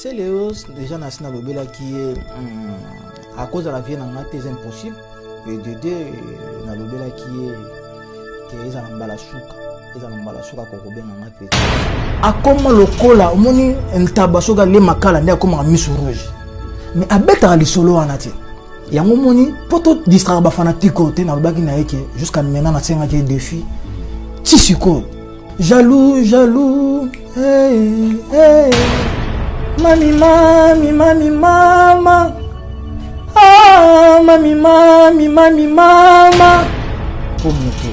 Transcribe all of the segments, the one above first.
C'est Léos, déjà Nassina Lobela qui est à cause de la vie, c'est impossible. Et de deux, na Lobela qui est à Mbalasuka. Ils ont Mbalasuka Kokobé na ngate. A comme le cola, moni ntabasoga le makala ndia comme Miss Rouge. Mais à beta li solo anati. Yango moni poto distraire ba fanatiko te na lobaki na yeke jusqu'à maintenant na tsenga ke défi. Tisiko. Jaloux, jaloux. Hey, hey. Mami, mami, mami, mama. Ah, mami, mami, mami, mama. Pour moto,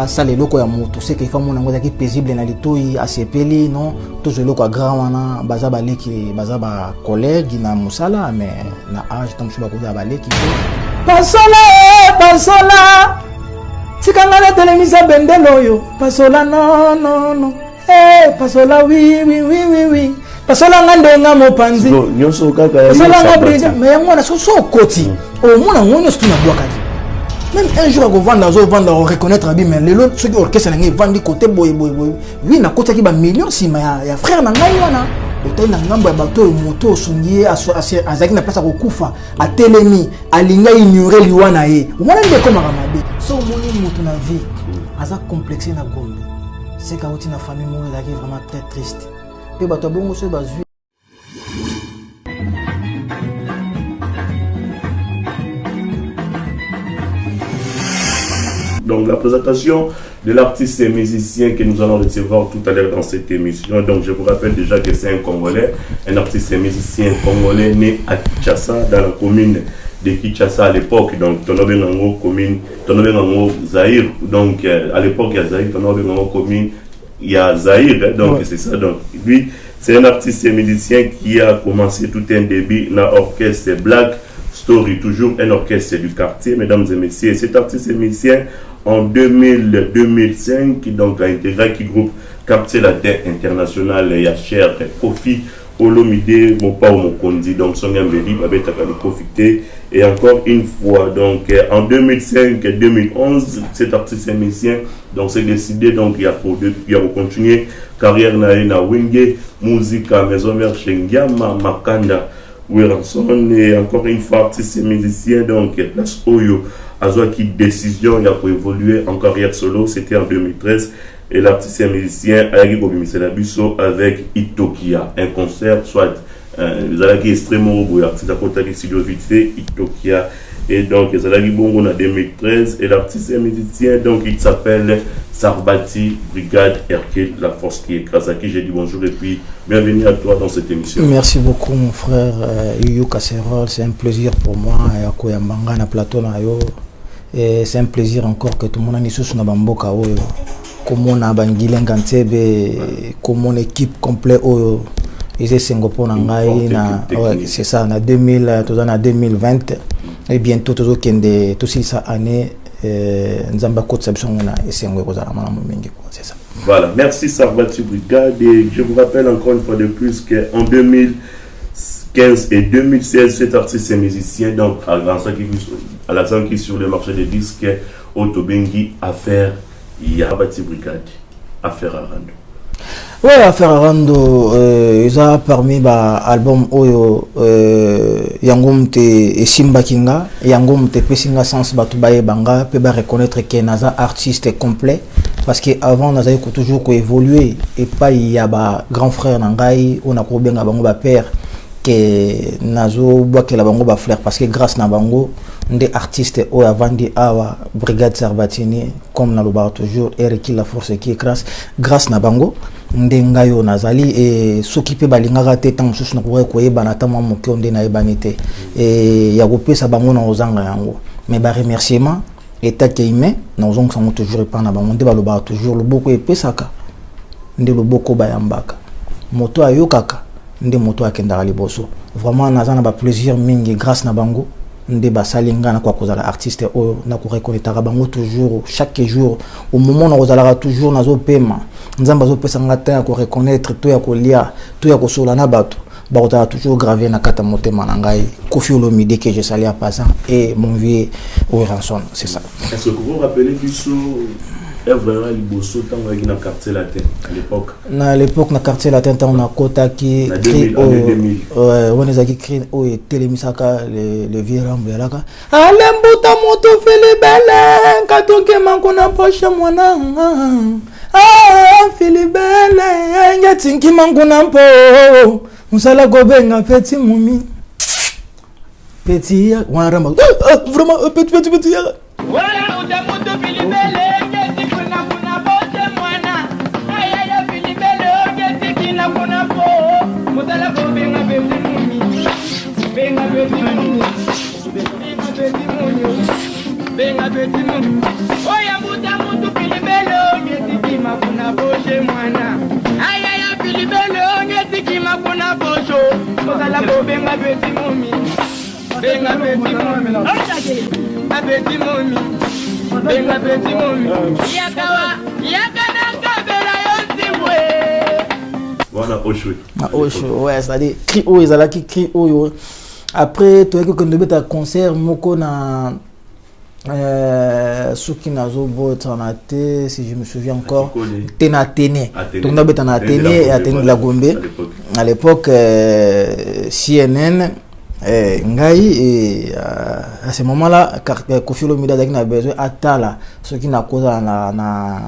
ça les locaux ya moto, c'est qu'il faut mon angoisse qui paisible na litoi, à sepeli, non, tout ce locaux grand wana, baza baleki, baza ba collègue na musala, mais na âge tant que je bakoza baleki. Pasola, pasola. Tikanga na telemisa bendelo yo. Pasola non, non, non. Eh, pasola oui, oui, oui, oui, oui. Pasola ngandenga mopanzi. Nyoso kaka ya. Pasola ngabride, mais ngona so koti. O mona ngona stu na bloquage. Même un jour go vendre reconnaître abi mais le lot ceux qui orchestre na ngi vandi côté boy. Oui na côté ki ba million si ma ya frère na ngai wana. Otai na ngambo ya bato moto sungie azaki na place ko kufa a telemi alinga ignorer liwana ye. Mwana ndeko makamabe. So moni moto na vie aza complexé na gondo. C'est quand tu na famille mo ezaki vraiment très triste. Pe bato bongo so bazui. Donc la présentation de l'artiste et musicien que nous allons recevoir tout à l'heure dans cette émission. Donc je vous rappelle déjà que c'est un Congolais, un artiste et musicien congolais né à Kinshasa, dans la commune de Kinshasa à l'époque. Donc Tonobe Nango commune, Tonobe Nango Zaïre. Donc à l'époque il y a Zaïre, Tonobe Nango commune, il y a Zaïre. Donc ouais. C'est ça. Donc lui c'est un artiste et musicien qui a commencé tout un début dans l'orchestre Black Story, toujours un orchestre du quartier, mesdames et messieurs. Cet artiste et musicien en 2005 donc a intégré qui groupe Quartier Latin International, Yacher, Kofi Olomide, Mopa Mokondi, donc son Yambeli, Babet Takali profité. Et encore une fois, donc en 2005-2011, cet artiste et musicien donc s'est décidé donc il y a pour continuer carrière na Wenge, musique à Maison Mère Shengiama, Makanda, Wiranson, et encore une fois artiste et musicien donc Place Oyo. Azoa qui décision il a pour évoluer en carrière solo, c'était en 2013 et l'artiste et musicien Ayagi Bobimisela Busso avec Itokia, un concert soit Zalaki extrêmement beau artiste à côté de studio vite fait Itokia et donc Zalaki Bongo en 2013 et l'artiste et musicien donc il s'appelle Sarbati Brigade Hercule La Force qui est grâce à qui j'ai dit bonjour et puis bienvenue à toi dans cette émission. Merci beaucoup mon frère Yuyu Kasserol, c'est un plaisir pour moi et à Koyambanga na plateau na yo. Et c'est un plaisir encore que tout le monde ait sous na bamboka oyo comme on a bangilenga ntebe comme mon équipe complète oyo ils Singapour na ngai na ouais, c'est ça na 2020 et bientôt tout kende tout ça année nzamba ko tsabson na esengwe ko zala malamu mingi quoi c'est ça. Voilà, merci Sarbati Brigade et je vous rappelle encore une fois de plus que en 2015 et 2016 cet artiste et musicien donc à l'accent qui sur le marché des disques Otobengi affaire Yabati Brigade affaire Arando. Ouais, affaire Arando ils a parmi ba album oyo yangum te Simba Kinga yangum te pesinga sans batu baye banga pe ba reconnaître que naza artiste complet parce que avant naza ko toujours ko évoluer et pas il y a ba grand frère nangai on a ko benga bango ba père que nazo bois que la bango ba frère parce que grâce na bango des artistes au avandi awa Brigade Sarbatini comme na loba toujours Hercule La Force qui est grâce na bango ndengayo nazali et s'occuper balingaka te tant mususu na ko yeba na tama mo konde na ebanité et ya kopesa bango na ozanga yango mais ba remerciement état keime na ozonga sango toujours pas na bango nde baloba toujours le boko epesaka nde le boko bayambaka moto ayokaka nde moto akendaka liboso vraiment nazana ba plaisir mingi grâce na bango nde basalinga na kwa kozala artiste o na ko reconnaître bango toujours chaque jour au moment na kozala toujours nazo pema nzamba zo pesa ngata ko reconnaître to ya ko lia to ya ko sola na bato ba toujours gravé na kata motema na ngai Kofi Olomide que je salue à passant et mon vieux Wiranson c'est ça. Est-ce que vous vous rappelez du œuvre liboso tango avec na quartier latin à l'époque. Na l'époque na quartier latin tango na kota qui cri on les a qui cri o et télémisaka le vieux rambelaka. Alembuta moto fele belle katoke mankona poche mwana. Ah fele belle ngatinki mankona mpo. Musala gobenga petit mumi. Petit wanaramba. Vraiment petit. Voilà on t'a moto fele belle. Voilà, Oshwe. Ouais, c'est-à-dire, cri haut, ils allaient qui cri haut. Après, tu as que quand tu as un concert, moko na Souki Nazobo, Tanate, si je me souviens encore, Téné. Donc, on a Téné et Athéné de la Gombe. À l'époque, CNN, Ngai, et à ce moment-là, Kofi Olomide a besoin d'Atala, ce qui n'a cause na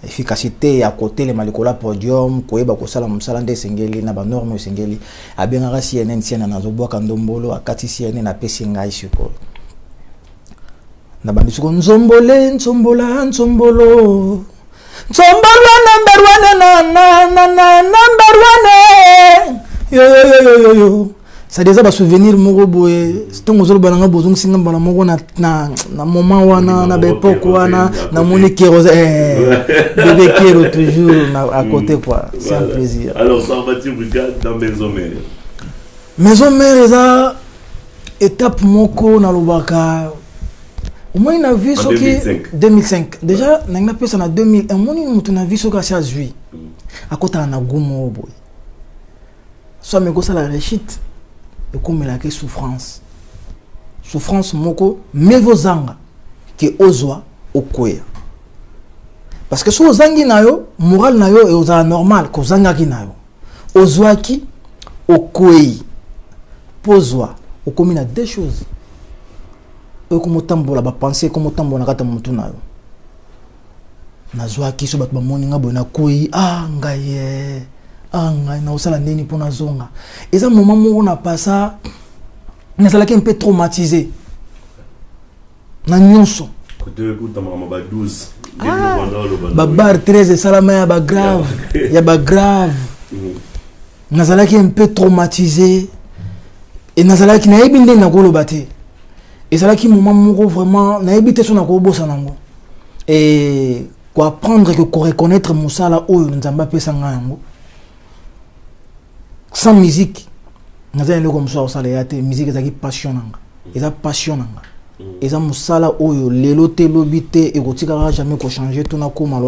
efficacité à côté les malikola podium, Koeba Kosala Msalande Sengeli, na norme Sengeli, a bien à CNN, CNN Nazobo, Kandombolo, à Kati CNN, à Pessingai Suko. Nabandisuko Nzombole, Nzombola, Nzombolo. Nzombolo number one. Yo. Ça déjà ba souvenir moko boye. Stongo zolo bananga bozong singa bana moko na moment wana na époque wana na moni kérosé bébé kéro toujours à côté quoi. C'est un plaisir. Alors ça va tu regardes dans Maison Mère. Maison Mère ça étape moko na lobaka. Au moins, on a vu ce qui 2005. Déjà, on a fait ça en 2001. On a vu ce qui a joué. À côté, on a goumé. Soit mais ça la réussite. Et comme il a que souffrance. Souffrance, moko, mais vos anga qui oswa au koya. Parce que si vous zangi nayo, moral nayo et aux normal que zanga ki nayo. Oswa ki au koyi. Poswa. Au comme il a deux choses. Et comme tambola ba penser comme tambola kata mutu nayo nazwa kiso bat ba moninga bona koi ngai na osala nini pona zonga eza moment mo na passa nazala ki un peu traumatisé na nyonso côté écoute mama ba 12 ba bar 13 salama ya ba grave nazala ki un peu traumatisé et nazala ki na ebinde na kolobate. Et c'est là qui moment vraiment na habité son akobo sanango et quoi apprendre que reconnaître musala oyo nzamba pesa ngango sans musique naza le comme ça osala yate musique ezaki passionnanga eza passionnanga eza musala oyo lelo te lobité et kotika jamais ko changer tout na koma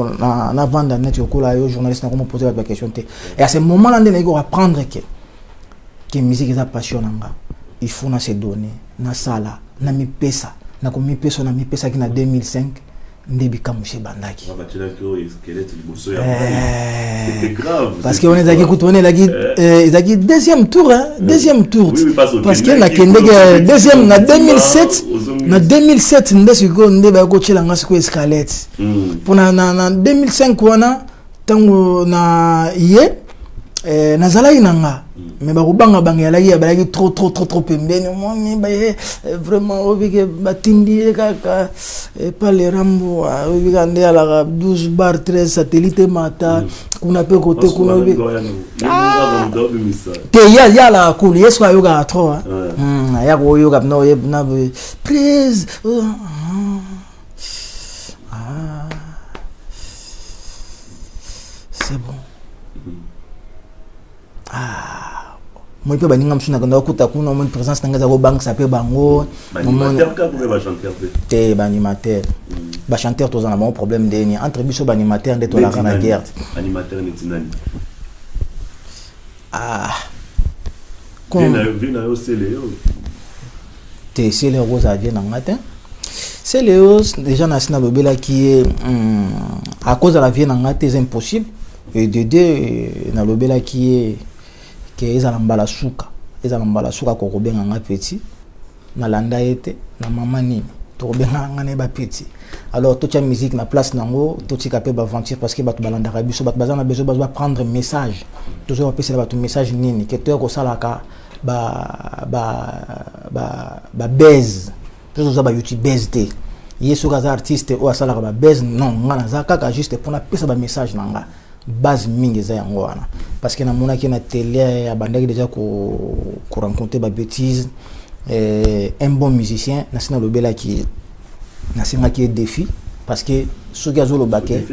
na vendre net yokola yo journaliste na comment poser la question te et à ce moment là ndena ko apprendre que musique eza passionnanga il faut na se donner na sala na mi pesa ki na 2005 ndebi kamushe bandaki c'était grave parce que on est écoute on est là qui deuxième tour oui, parce que na kendeke deuxième na 2007 ndesiko ndeba ko chela ngasiko escalette pour na 2005 wana tango na ye nazala inanga mais bakubanga bangelaki balaki trop pembeni moni ba vraiment obike batindi kaka pas les rambo obika ndela 12 bar 13 satellite mata kuna pe côté kuna te ya la cool yeso ayoga trop ya ko yoga no na please c'est bon. Moi je peux baninga msuna kanda kuta kuna mon présence tanga za ko bank ça peut bango animateur ka pouvez ba chanter te animateur ba chanteur tous en avons problème de entre biso ba animateur de to la kana guerre animateur ni tinani comme vina yo c'est le te c'est le rose à bien en matin C'est Léos, déjà Nassina Lobela qui est à cause de la vie c'est impossible. Et de deux, na Lobela qui est Zalambala Souka. Zalambala Souka Koroben en petit. Na landa été, na maman ni. Toroben en ba petit. Alors, toute la musique na place nango, tout ce capable aventure parce que batu balanda rabiso, batu bazana besoin prendre message. Toujours appeler ça batu message nini, que tu ko salaka baise. Toujours ça ba YouTube baise te. Yesu kaza artiste ou salaka ba baise non, ngana za kaka juste pour na pesa ba message nanga. Base mingi za yango wana. Parce que na mona ki na télé ya bandaki déjà ko rencontrer ba bêtises. Un bon musicien, Nassina Lobela qui Nassina qui est défi parce que ce gars le baquet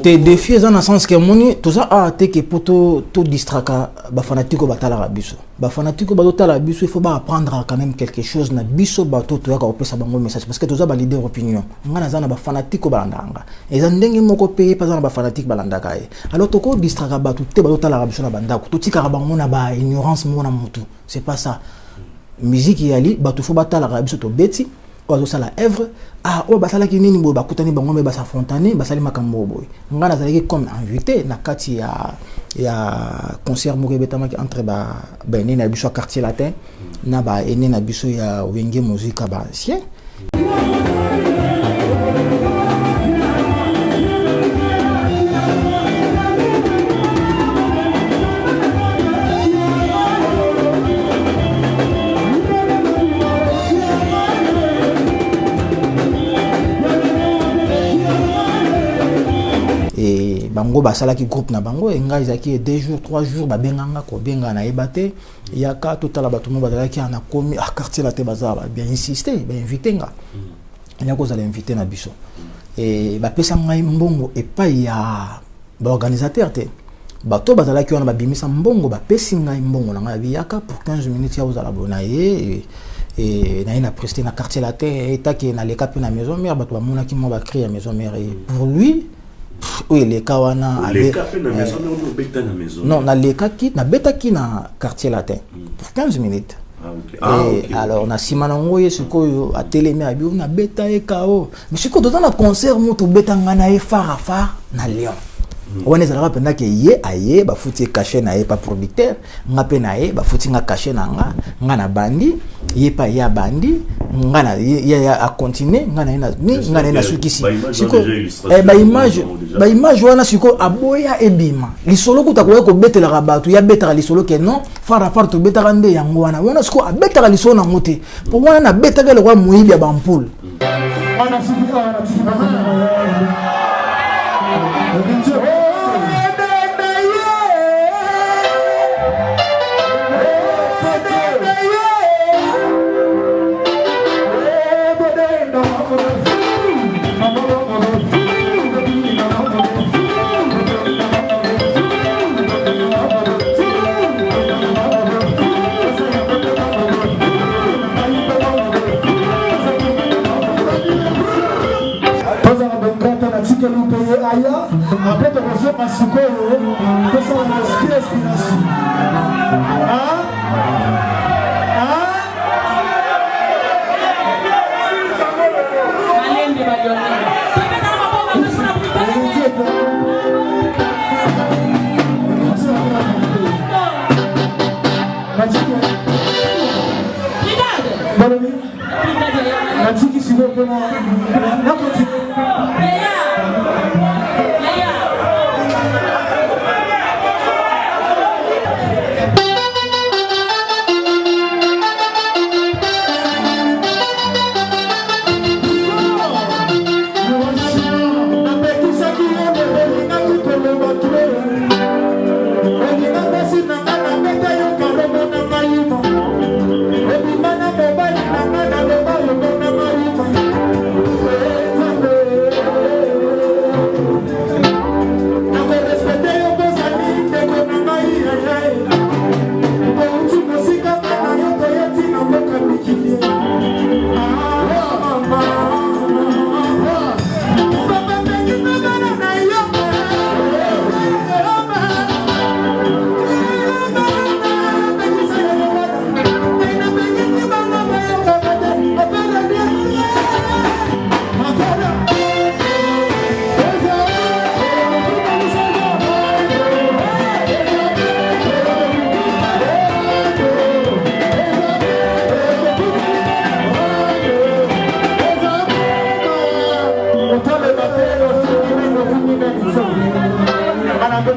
tes défis dans le sens que moni tout ça a été que pour tout distraka ba fanatiko batala rabiso ba fanatiko batala rabiso il faut pas apprendre quand même quelque chose na biso bato to yaka opesa bango message parce que tout ça ba leader opinion ngana zana ba fanatiko balandanga eza ndenge moko payer pas na ba fanatiko balandaka alors to ko distraka bato te batala rabiso na bandako to tika bango na ba ignorance mona mutu c'est pas ça musique yali bato faut batala rabiso to beti ozo sala œuvre o basala ki nini bo bakutani bango me basa fontane basali makambo boy ngana zalaki comme invité na kati ya concert moko betama ki entre ba ene na biso quartier latin na ba ene na biso ya wenge musique ba ancien bango basala ki groupe na bango enga izaki 2 jours 3 jours ba benganga ko benga na ebate yaka totala batumo bazala ki ana komi a quartier la te bazaba bien insister ba inviter nga nya ko zala inviter na biso et ba pesa ngai mbongo et pas ya ba organisateur te bato bazala ki ona ba bimisa mbongo ba pesi ngai mbongo na ngai yaka pour 15 minutes ya uzala bona et na ina presté na quartier la te et ta ki na leka pe na maison mère bato ba mona ki mo ba créer à maison mère et pour lui oui les kawana avec non na leka ki na beta ki na quartier latin pour 15 minutes okay. Alors na simanango yesuko a télémé abi na beta e kao monsieur dans un concert moto beta ngana e farafa na Lyon on est là pendant que ye aye ba futi caché na e pas producteur ngape na e ba futi nga caché na nga na bandi ye pa ya bandi ngana ya a continuer ngana na sukisi siko ba image wana siko aboya ebima lisolo kutakoya ko betela rabatu ya betala lisolo ke non fara to betala nde yango wana siko abetala lisolo na ngote pour wana na betaka le kwa muibi ya bampule wana siko après tu reçois ma sucre, tu sens la respiration.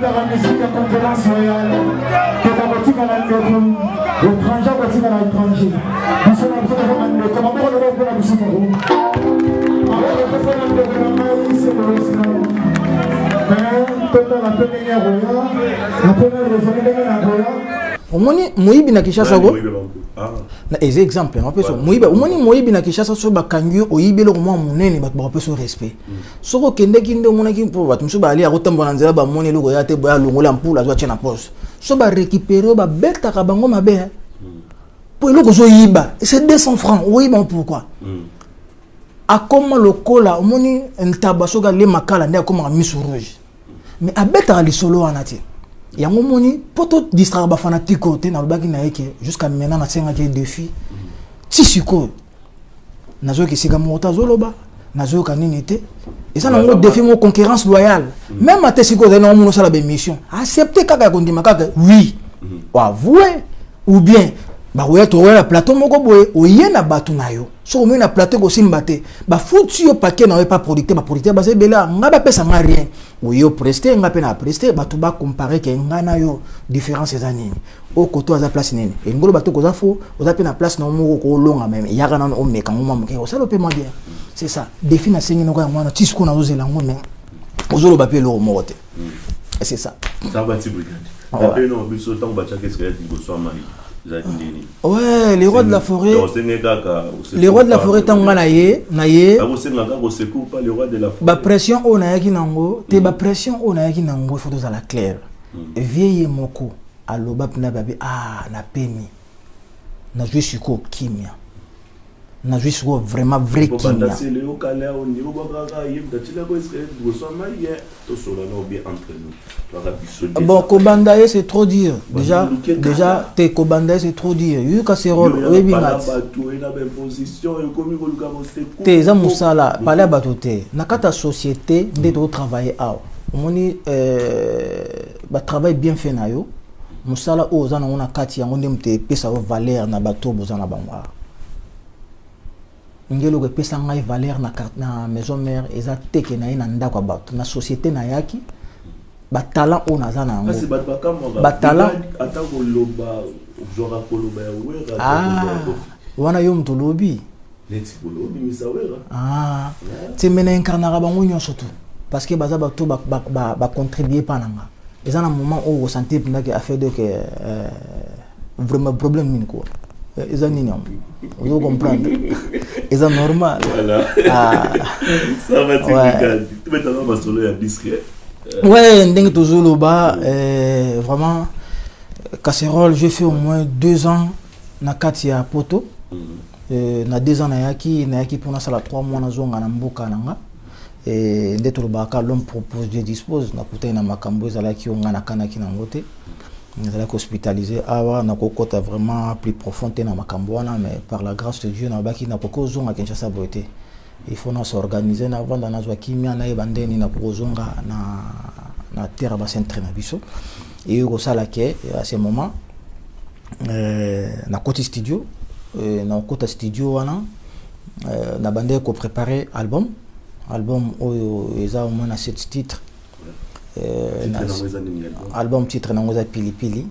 la musique en concurrence royale. Que la boutique à la l'étranger, boutique à l'étranger. Nous sommes en train de faire un comment on va faire la musique à vous. Alors, on va faire un peu de la maïs, c'est le restaurant. Mais, tout la première royale, la première raisonnée de la royale. Omoni moyibi na Kinshasa go na eze exemple na peso moyibi omoni moyibi na Kinshasa so bakangi oyibi lo mo munene bato ba peso respect soko kende kinde omona ki po bato musu ba ali akotambo na nzela ba moni lo ya te ba longola mpula zo tena pose so ba récupérer ba beta ka bango mabe po lo ko zo yiba c'est 200 francs oyiba pourquoi akoma lokola omoni ntaba so ga le makala nde akoma misu rouge mais abeta li solo anati yango moni poto distraire ba fanatique côté na lobaki na yeke jusqu'à maintenant na senga ke défi ti siko nazo ki sika mota zoloba nazo ka nini te et ça na ngo défi mo concurrence loyale même à te siko na mo sala be mission accepter kaka kondima kaka oui ou avouer ou bien ba ouais to ouais plateau moko boye oye na batu na yo so mo na plateau ko simbate ba foutu yo paquet na pas producteur ba producteur ba se bela ngaba pesa nga rien oyo prester nga pe na prester batu ba comparer ke nga na yo différence za nini o koto za place nini e ngolo batu ko za fo o za pe na place na mo ko longa même ya kana o meka ngoma mo ke o salo pe mo bien c'est ça défi na sengi no ko ngwana tisiko na ozela ngone ozolo ba pe lo mo te c'est ça ça va ti brigade après non biso tant ba qu'est-ce que il go so mari. Ouais, les rois de la forêt. Les rois de la forêt tanga na ye. Les rois de la forêt. Ba pression on a yaki nango, te ba pression on a yaki nango faut dans la claire. Vieille moko aloba pina babi na peni. Na jouer sur ko kimia. Na jouer sur vraiment vrai kimia. Bon, Kobandaye c'est trop dur. Déjà, t'es Kobandaye c'est trop dur. Yu casserole, webingat. T'es amusala, parler batote. Nakata société, dès de travailler à. Moni, travail bien fait na yo. Musala ozana ona kati yango ndemte pesa valeur na bato bozana bangwa. Ngelo ke pesa ngai valeur na maison mère eza teke na ina ndako bato na société na yaki. Batala on a zana ngo batala atako loba jora koloba wera wana yo mto lobi neti kolobi misawera te mena incarnera bango nyonso tout parce que baza bato ba contribuer pananga eza na moment où ressentir pendant a fait de que vraiment problème mine quoi eza nini vous comprendre eza normal voilà ça va te tu mets dans ma solo ya discret. Ouais, ndenge toujours le bas, vraiment, casserole, j'ai fait au moins 2 ans na kati ya poto. Na 2 ans na yaki pour na sala 3 mois na zonga na mboka nanga. Et ndeto le baka l'homme propose, Dieu dispose. Na kuta na makambo ezala ki onga na kana ki na ngote. Ezala hospitalisé awa na kokota vraiment plus profond na makambo wana mais par la grâce de Dieu na baki na koko zonga Kinshasa boité. Il faut nous organiser avant dans notre kimia na ebandeni na kozonga na terre bassin traîna biso et au sala ke à ce moment na côté studio wana na bande ko préparer album oyo eza au moins 7 titres album titre na ngoza pilipili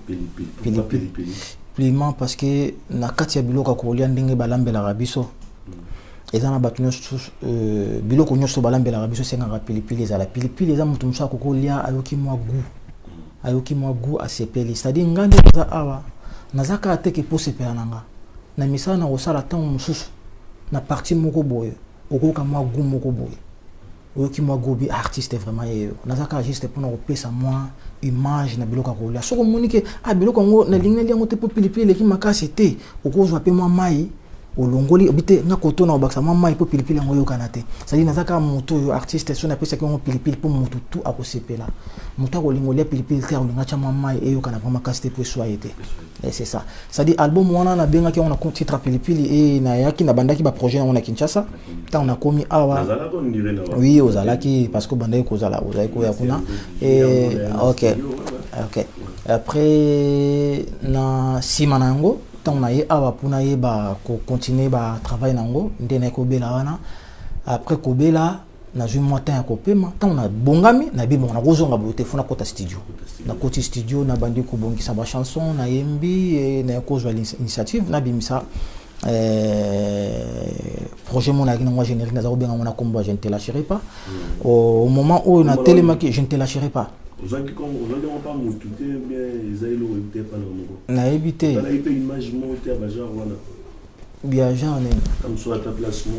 piliment parce que na kati ya biloko ko lia ndenge balambela biso ezana batu nyonso biloko nyonso balambela biso senga pilipili ezala pilipili eza mutu musa kokolia ayoki mwa gu asepeli c'est-à-dire ngande za awa nazaka ateke po sepela nanga na misala na osala tango mususu na partie moko boye okoka mwa gu moko boye oyoki mwa gu bi artiste vraiment yeyo nazaka juste pour na kopesa mwa image na biloko kolia soko monike biloko ngo na lingeli yango te po pilipili ki makasi te okozwa pe mwa mai olongoli obite na koto na obaksa mama ipo pilipili ngoyo kanate sali nazaka moto yo artiste so na pesa ki ngo pilipili po moto tout akosepela moto akolingolia pilipili te olinga cha mama eyo kana vraiment kasite po soyete et c'est ça ça dit album wana na benga ki on a titre pilipili et na yaki na bandaki ba projet na Kinshasa ta on a komi awa oui ozalaki parce que bandai ko zala ozai ko yakuna et OK après na simanango on a awa puna ye ba continuer ba travail nango ndene ko bela wana après ko bela na zui motin ya kopema tant on a bongami na bibo na kozonga bote fona kota studio na koti studio na bandi ko bongisa ba chanson na yembi na kozwa l'initiative na bimisa projet mon aki na générique na zarobenga mona kombo je ne te lâcherai pas au moment où na télémaki je ne te lâcherai pas ozaki pas motuté bien ezailo éviter pas na na éviter na ite image monter ba genre wana bien genre comme soit ta place mon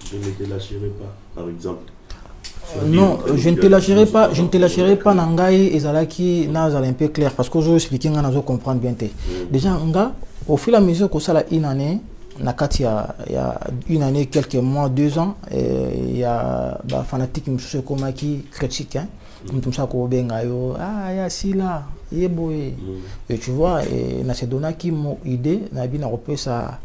je ne te lâcherai pas par exemple. Non, je ne te lâcherai pas Nangai et Zalaki n'a un peu clair parce que je expliquer nga nazo comprendre bien te. Déjà nga au fil et à mesure que ça la une année nakati il y a une année quelques mois 2 ans il y a ba fanatique monsieur Komaki critique hein. Comme ça ko benga yo ya si là yeboé et tu vois et na se donna qui mon idée na bina repé ça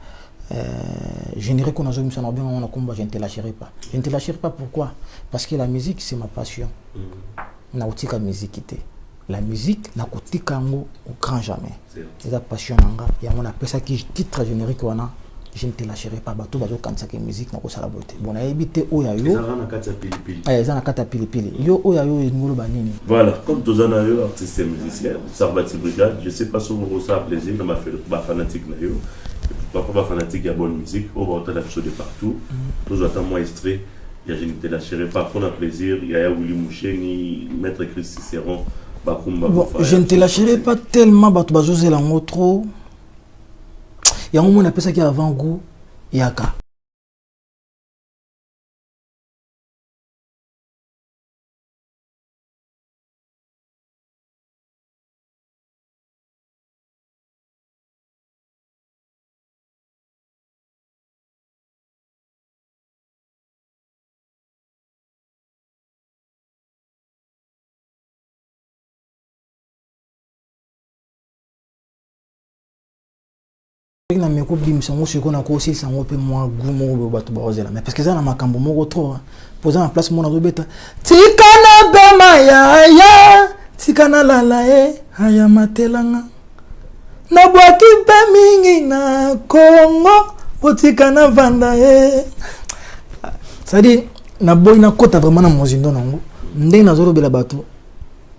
générique qu'on a joué ça bien on a combat je ne te lâcherai pas. Je ne te lâcherai pas pourquoi? Parce que la musique c'est ma passion. Na utika musique était. La musique na kotika ngo au grand jamais. C'est la passion nanga ya on appelle ça qui titre générique wana je ne te lâcherai pas bato bazo kanisa que musique na ko sala beauté. Bon na ebité oya yo. Ça na kata pilipili. Ça na kata pilipili. Yo oya yo ngolo banini. Voilà, comme tous en yo artiste et musicien, Sarbati Brigade, je sais pas si vous ça plaisir dans ma fanatique na yo. Pas fanatique, il y a bonne musique, on va entendre la chose de partout. Tous attendent moins extrait, il y a Je ne te lâcherai pas, qu'on a plaisir, il y a Willy Mouché, ni Maître Christ Cicéron, Bakoumba. Bon, je ne te lâcherai pas tellement, Batoubazo, la trop. Il y a un moment, on appelle ça qui est avant-goût, Yaka. Na meko bimisa ngo siko na ko aussi sango pe moi gumo bato bazela mais parce que ça na makambo moko trop poser en place mon azobeta tikana bema ya tikana lala haya matelanga na bwaki pe mingi na Congo potikana vanda ça dit na boy na kota vraiment na mozindo nango ndenge nazolobela bato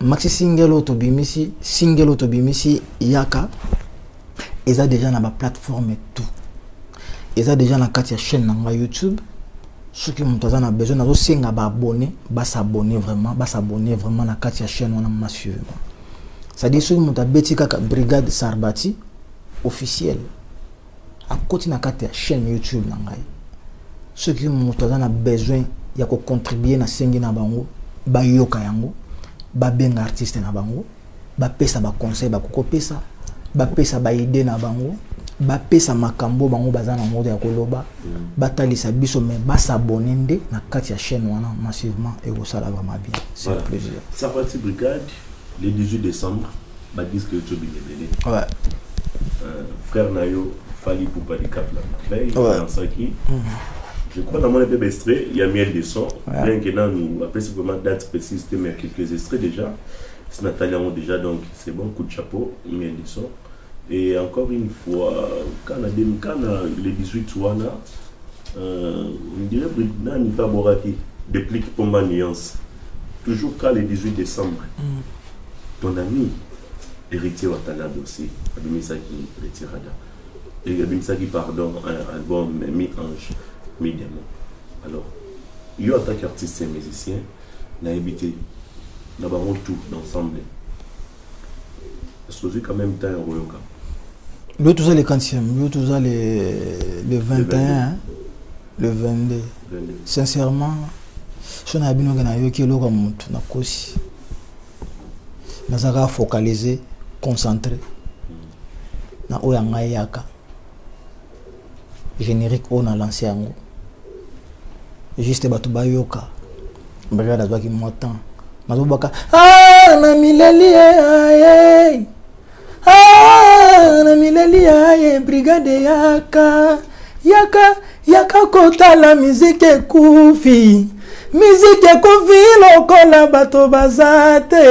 maxi single autobimisi yaka. Ils ont déjà dans ma plateforme et tout. Ils ont déjà dans la chaîne dans YouTube. Ceux qui ont besoin de s'abonner, s'abonner vraiment dans la chaîne on a massue. Ça dit ceux qui ont besoin de Brigade Sarbati officielle. À côté de la chaîne YouTube ceux qui ont besoin de contribuer na sengi na bango, ba yoka yango, ba benga artiste na bango, ba pesa ba conseil ba kokopesa. Bapesa ba idée na bango bapesa makambo bango bazana ngodo ya koloba batalisa biso mais s'abonner nde na kati ya chaîne wana massivement et au sala vraiment bien c'est un plaisir. Sarbati Brigade le 18 décembre ba disque YouTube il ouais frère Nayo Fali Poupa di Cap là dans ça qui je crois dans mon extrait il y a miel de son bien que dans nous après c'est vraiment date précise mais quelques extraits déjà. C'est Nathalie déjà, donc c'est bon, coup de chapeau, mais ils sont. Et encore une fois, quand le 18 Ouana, on dirait que Nani Taboraki déplique pour ma nuance. Toujours quand le 18 décembre, ton ami, héritier Watanabe aussi, Abimisaki Retirada. Et Abimisaki, pardon, un album Mi-Ange, Mi-Diamant. Alors, il y a en tant qu'artiste et musicien, n'a évité. Nous avons tout ensemble. Est-ce que c'est quand même temps au Royoka? Le tout ça les 40e, le tout ça le 21, le 22. Sincèrement, je n'ai pas eu de monde na kosi. Nous avons focalisé, concentré. Na oyanga yaka. Générique on a lancé ango. Juste batu bayoka. Brigade azwaki motan. Mazobaka na mileli na mileli brigade yaka kota la musique kufi lokola bato bazate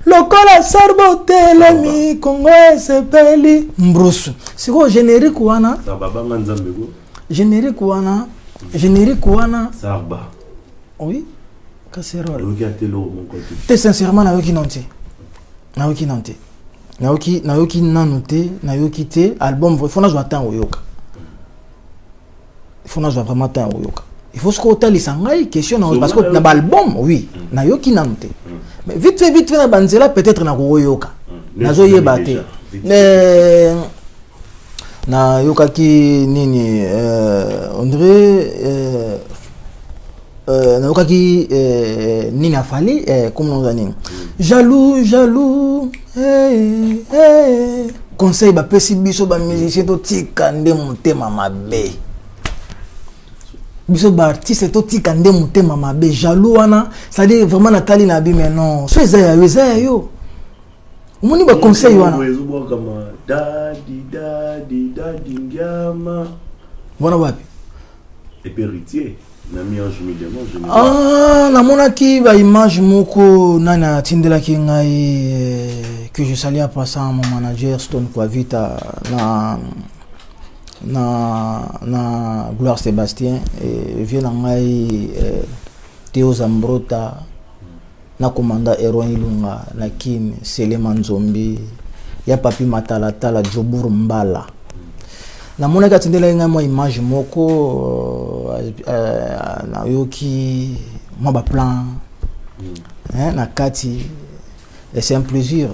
lokola sarbotele mi Congo sepeli mbrusu siko générique wana na baba nzambego générique wana générique wana Sarba. oui casserole T'es sincèrement nayoki nanti nayoki nanu te nayoki te album il faut na temps oyoka il faut na vraiment temps oyoka il faut ce que otalisa ngai question parce que na album oui nayoki nanu te mais vite fait na banzela peut-être na koyoka nazo yeba te na yokaki nini on dirait na yokaki nini afali comme on dit jaloux conseil ba pesi biso ba musicien to tika nde mutema mabe biso ba artiste to tika nde mutema mabe jaloux wana ça dit vraiment natali na bi mais non so eza yo umoni ba conseil wana dadi ngama bona wapi héritier na miange midemo namonaki ba image moko nana tindelaki ngai que je salue à passant mon manager Stone Kwavita na Gloire Sébastien et vient ngai Théo Zambrota na commanda Eron Ilunga na Kim Seleman Zombi ya papi matala tala Jobur Mbala na mona ka tindela nga mo image moko na yoki mo ba plan na kati et c'est un plaisir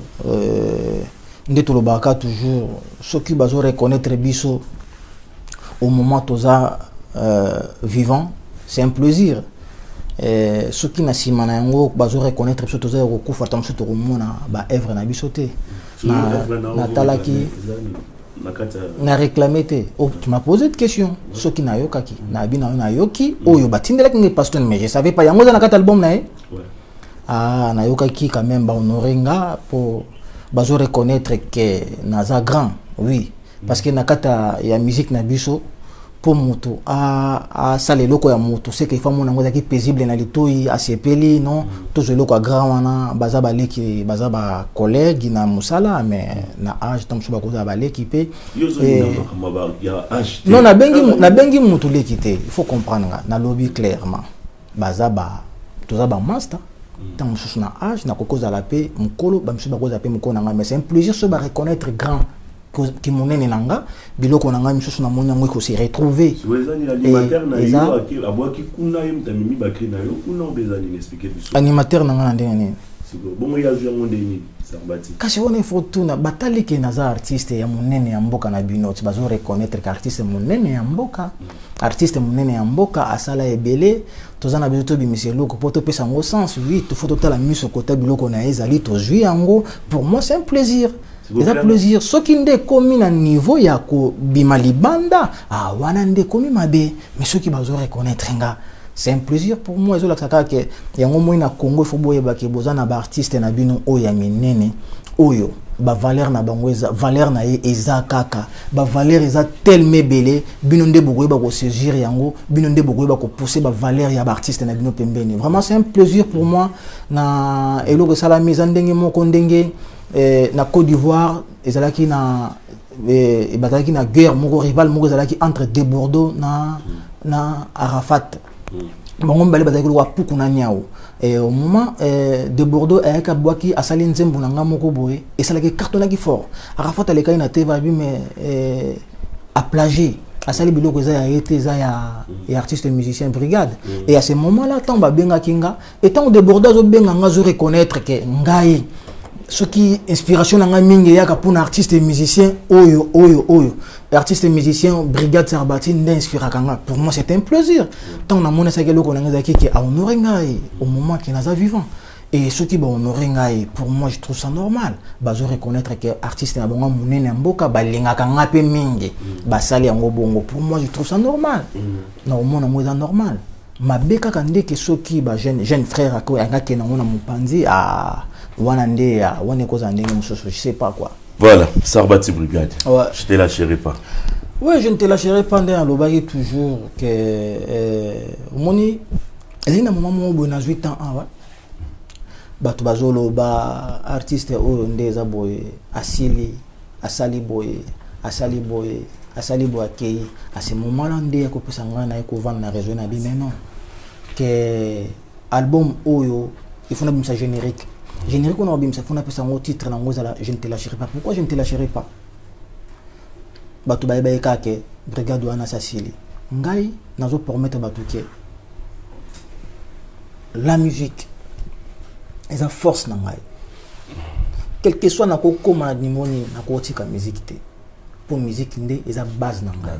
ndeto lobaka toujours ceux qui bazo reconnaître biso au moment toza vivant c'est un plaisir ceux qui na simana yango bazo reconnaître biso toza ko kufa tamso to mona ba œuvre na biso te na talaki na réclamé te. Oh, tu m'as posé de question. Ce qui n'a yokaki, na bina na yoki, oh yo batindela ki pasteur mais je savais pas yango na kat album na e. Ah na yokaki quand même ba honorenga pour bazo reconnaître que naza grand. Oui, parce que na kata ya musique na biso pour moto a sale loko ya moto c'est que famo nango zaki paisible na litoi asepeli non to zo loko grand wana baza baleki baza ba collègue na musala mais na âge tam suba ko za baleki pe non na bengi moto lekite il faut comprendre na lobby clairement baza ba toza ba master tam susu na âge na kokoza la pe mukolo ba msuba ko za pe mukona nga mais c'est un plaisir se ba reconnaître grand qui monene nanga biloko nanga misusu na moni yango ko se retrouver animateur nanga na ndenge nini kasi wana il faut tout na batali ke naza artiste ya monene ya mboka na bino bazo reconnaître que artiste monene ya mboka artiste monene ya mboka asala ebele tozana biso to bimiselo ko poto pesa ngo sens oui tout faut total miso kota biloko na ezali to jui yango pour moi c'est un plaisir. C'est un plaisir. Ce qui est commis à niveau ya ko bimalibanda ah wana nde commis mabe mais ceux qui bazo reconnaître nga c'est un plaisir pour moi ezo la kaka ke yango moi na Congo faut boyeba ke bozana ba artiste na bino oya minene oyo ba valeur na bango eza valeur na eza kaka ba valeur eza tellement belé bino nde bokoyeba ko saisir yango bino nde bokoyeba ko pousser ba valeur ya ba artiste na bino pembeni vraiment c'est un plaisir pour moi na eloko sala mise ndenge moko ndenge na Côte d'Ivoire ezalaki na bataki na guerre moko rival moko ezalaki entre De Bordeaux na Arafat bango mbale bataki ko puku na nyao et au moment De Bordeaux ayaka bwaki asali nzembo na nga moko boye esalaki cartonnaki fort Arafat aleka na TV bi mais a plagié asali biloko za ya été za ya artiste musicien brigade et à ce moment là tant ba benga kinga et tant De Bordeaux zo benga nga zo reconnaître que ngai ce qui inspiration na mingi yaka pour un artiste et musicien oyo artiste et musicien brigade Sarbati n'inspire kanga pour moi c'est un plaisir tant na mona sa keloko na ngaki ki a honorer ngai au moment qu'il naza vivant et ceux qui ba honorer ngai pour moi je trouve ça normal bazo reconnaître que artiste na bonga munene mboka balinga kanga pe mingi basali yango bongo pour moi je trouve ça normal na au monde moi normal mabeka kande que ceux qui ba jeune frère ako yanga kena ngona mupanzi a wana nde ya wana koza ndenge musoso je sais pas quoi. Voilà, Sarbati Brigade. Ouais. Je te lâcherai pas. Ouais, je ne te lâcherai pas dans le bagage toujours que moni elina moment mo bona 8 ans ah ouais. Batu bazolo ba artiste o ndeza boy asili boy asali boye akei à ce moment là ndé ko pesa ngana ko vendre na réseau na bi mais non que album oyo il faut na bimsa générique on a bimsa faut na pesa ngo titre na ngozala je ne te lâcherai pas. Pourquoi je ne te lâcherai pas? Batu baye kake brigade wana sasili ngai nazo permettre batu ke la musique est la force na ngai quel que soit na ko koma nimoni na ko tika musique te pour musique ndé est la base na ngai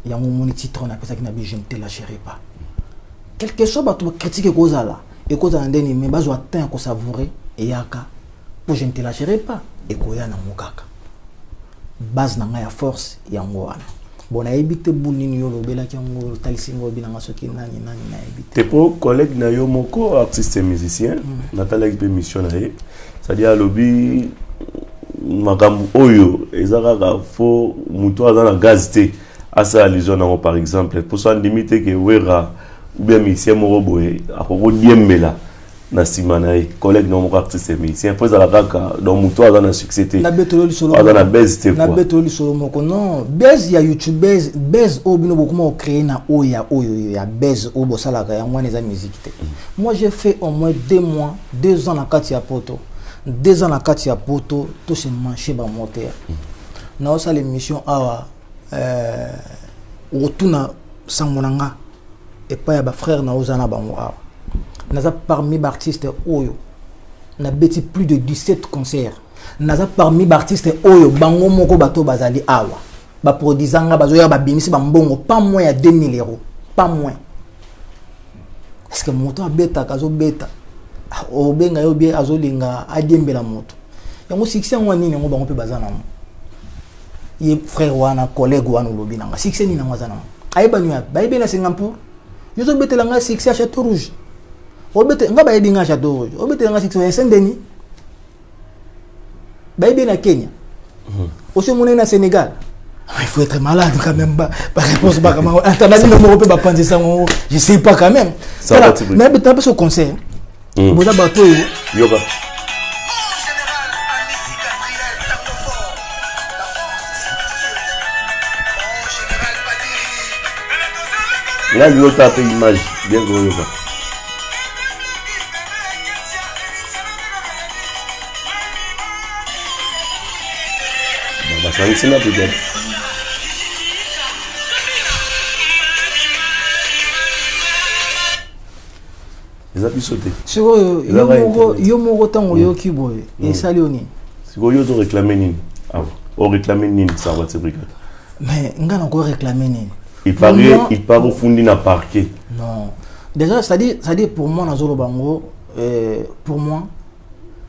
ya mon titre na pesa kina bi je ne te lâcherai pas quel que soit batu critique kozala et kozala ndeni mais bazo atteint ko savourer et yaka pour je ne te lâcherai pas et koya na mukaka base na ngai ya force yango wana bona ebite bunini yo lobela kyango talisingo binanga soki nani na ebite te po collègue na yo moko artiste et musicien natala émission na ye c'est-à-dire lobby makambo oyo ezaka fo muto azana gaz te asa allusion na par exemple pour ça limite que wera ou bien musicien moko boye akoko diembela na simanae collègue non artiste musicien après la kaka donc muto azana succès te na betolo solo azana base te na betolo solo moko non base ya YouTube base obino bokuma créer na oya ya base obo salaka ya ngwana za musique te moi j'ai fait au moins 2 ans na kati ya poto 2 ans na kati ya poto to se mancher ba moteur na osa l'émission awa otuna sangonanga et pas ya ba frère na ozana bango awa naza parmi les artistes oyo na beti plus de 17 concerts naza parmi les artistes oyo bango moko bato bazali awa ba produisanga bazoya ba bimisi ba mbongo pas moins ya 2000 euros pas moins est-ce que moto abeta kazo beta o benga yo bien azolinga adiembela moto yango succès ngwa nini ngo bango pe bazana mo ye frère wana collègue wana lobi nanga succès nini ngwa zana ayeba nyu ba ibela Singapour yo zo betela nga succès à Château Rouge obete nga ba yebinga Château Rouge obete nga succès à Saint-Denis ba yebina Kenya aussi mon na Sénégal il faut être malade quand même par réponse ba comment international mo pe ba penser ça je sais pas quand même ça mais peut pas ce concert boza bato yoga là il tape image bien gros yoga bah ça c'est là peut-être les appuis sautés sur yo moko tango yo kiboye et salioni sur yo to réclamer nini ah on réclamer nini ça va te brigade mais ngana ko réclamer nini il paraît au fond d'un parquet. Non. Déjà, c'est-à-dire pour moi, pour moi,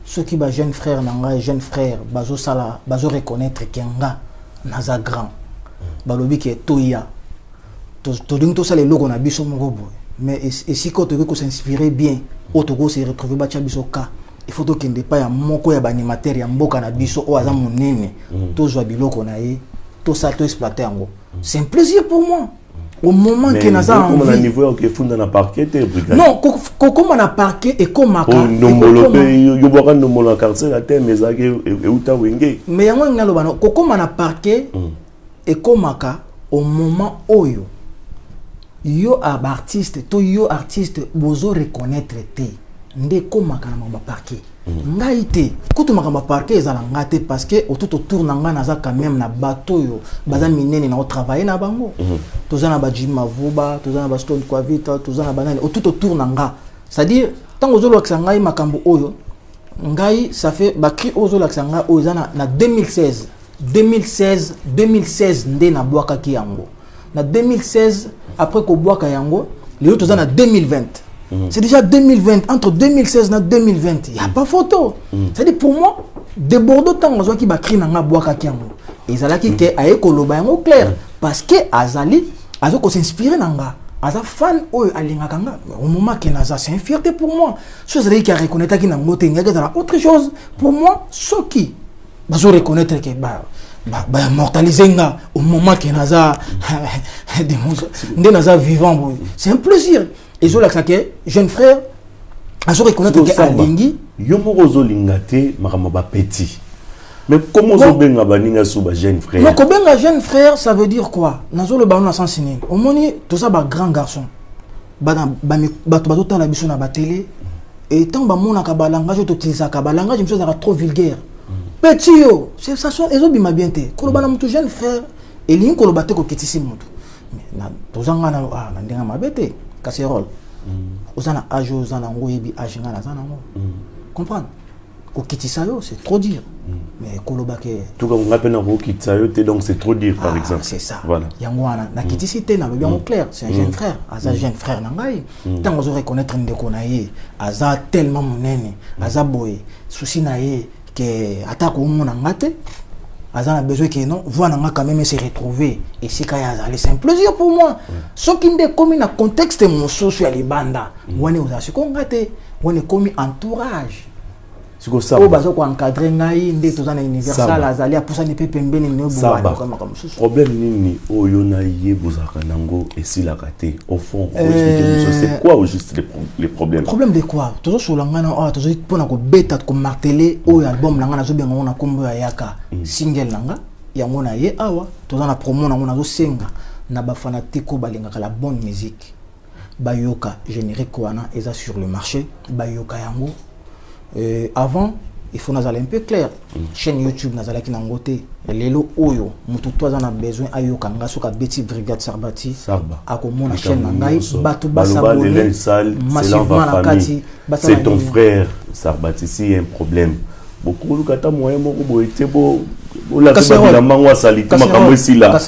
ceux qui sont jeunes frères, jeunes frères, bazo reconnaître qu'il y a un grand. Balobi qui est Toya. Tout ça, les logos na biso morobo. Mais si quand tu veux s'inspirer bien, autogo se retrouver bacha biso ka. Il faut qu'il n'y ait pas un moko ya animateur ya mboka na biso o aza monene. To joa biloko na ye, to ça to exploiter ngo. C'est un plaisir pour moi. Au moment que nous avons envie. Mais niveau que funda na parquet te brigade. Non, comme na parquet et comme aka. Nomolo yo boka nomolo quartier la terre mais ça que uta wenge. Mais yango ngalo bano comme na parquet et comme aka au moment oyo yo artiste to yo artiste bozo reconnaître te ndé comme aka na parquet. Ngai te kutu makamba parquet ezala ngate parce que tout autour nanga naza quand même na bateau yo baza minene na travailler na bango tozana ba Jim Mavuba tozana ba Stone Kwavita tozana banane tout autour nanga c'est-à-dire tant ozolo akisa ngai makambo oyo ngai ça fait ba cri ozolo akisa ngai ozana na 2016 ndé na bwaka ki yango na 2016 après ko bwaka yango les autres tozana 2020. C'est déjà 2020, entre 2016 et 2020, il n'y a pas photo. C'est-à-dire pour moi, de Bordeaux, tant que qui va créer un bois qui et ça là qui est à écoloba clair parce que Azali, Azoko s'inspire nanga, Aza fan au alingakanga. Au moment qu'il a c'est une fierté pour moi. Chose qui a reconnaître qui n'a moté n'y a autre chose pour moi. Ce qui, bazo reconnaître que bah mortaliser au moment qu'il a des naza vivant, c'est un plaisir. Et je l'ai que jeune frère, je reconnaître que Alingi, Yomorozo lingate, makamaba petit. Mais comment vous avez un jeune frère? Non, un jeune frère, ça veut dire quoi? Nous avons le ballon à sens signé. Au moins, tout ça, un grand garçon. Bato la biso na télé. Et tant que mon langage, je utilise un langage, je me suis trop vulgaire. Petit yo, c'est ça, ils ont bien bien été. Quand on a un jeune frère, et l'un qu'on a battu au kitisi moto. Mais tous en gana ah, n'endenga ma bête, casserole. Aux ana âge, aux ana ngoyebi âge ngana zana ngo. Comprendre? Au kitisayo, c'est trop dire. Mais kolobake. Tout comme on appelle au kitisayo, donc c'est trop dire par exemple. C'est ça. Voilà. Yangwana, na kitisité na bien clair, c'est un jeune frère, aza jeune frère nangai. Tant on reconnaître ndeko na ye, aza tellement monene, aza boy, souci na ye que attaque au monde ngate. Aza a besoin que non, voir quand même se retrouver et c'est un plaisir pour moi. Ce qui est comme un contexte mon social libanda, on est aux assurances, on est comme entourage. C'est ça. Oh, bazo ko encadrer ngai ndé to zana universal azali a poussa ni pe pembeni ne boba comme ça. Problème nini oyo na yebuzaka nango esila kate au fond c'est quoi au juste les problèmes? Problème de quoi? Toujours sur langana ah toujours pona ko beta ko marteler o album langana zo benga na kombo ya yaka single nanga ya ngona ye awa to zana promo na ngona zo senga na ba fanatiko balinga la bonne musique bayoka générique wana eza sur le marché bayoka yango. Avant, il faut nous aller un peu clair. Chaîne YouTube, nous allons nangote. Lelo oyo, mutu toi en a besoin ayo kanga soka beti brigade Sarbati. Sarba. Ako mona chaîne nangai batu basabone. C'est ton frère Sarbati si un problème. Beaucoup de kata moyen moko boete bo la la mangwa saliti makambo sila.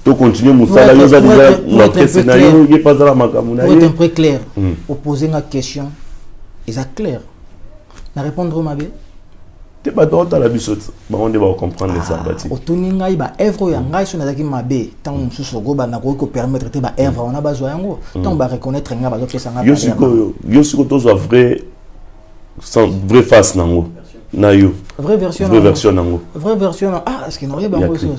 To continuer musala yoza déjà notre scénario il pas dans la makambo na. Pour être un peu clair, opposer une question, est clair. Na répondre ma bé. Tu pas dans la bisote, on va comprendre les Sarbati. Au tuninga iba œuvre ya ngai so nazaki mabe, tant mususu go ba na ko permettre te ba œuvre on a besoin yango, tant ba reconnaître nga ba zo pesa nga. Yo siko to zo vrai sans vrai face nango. Na yo. Vraie version nango. Vraie version. Ah, est-ce qu'il n'aurait pas beaucoup de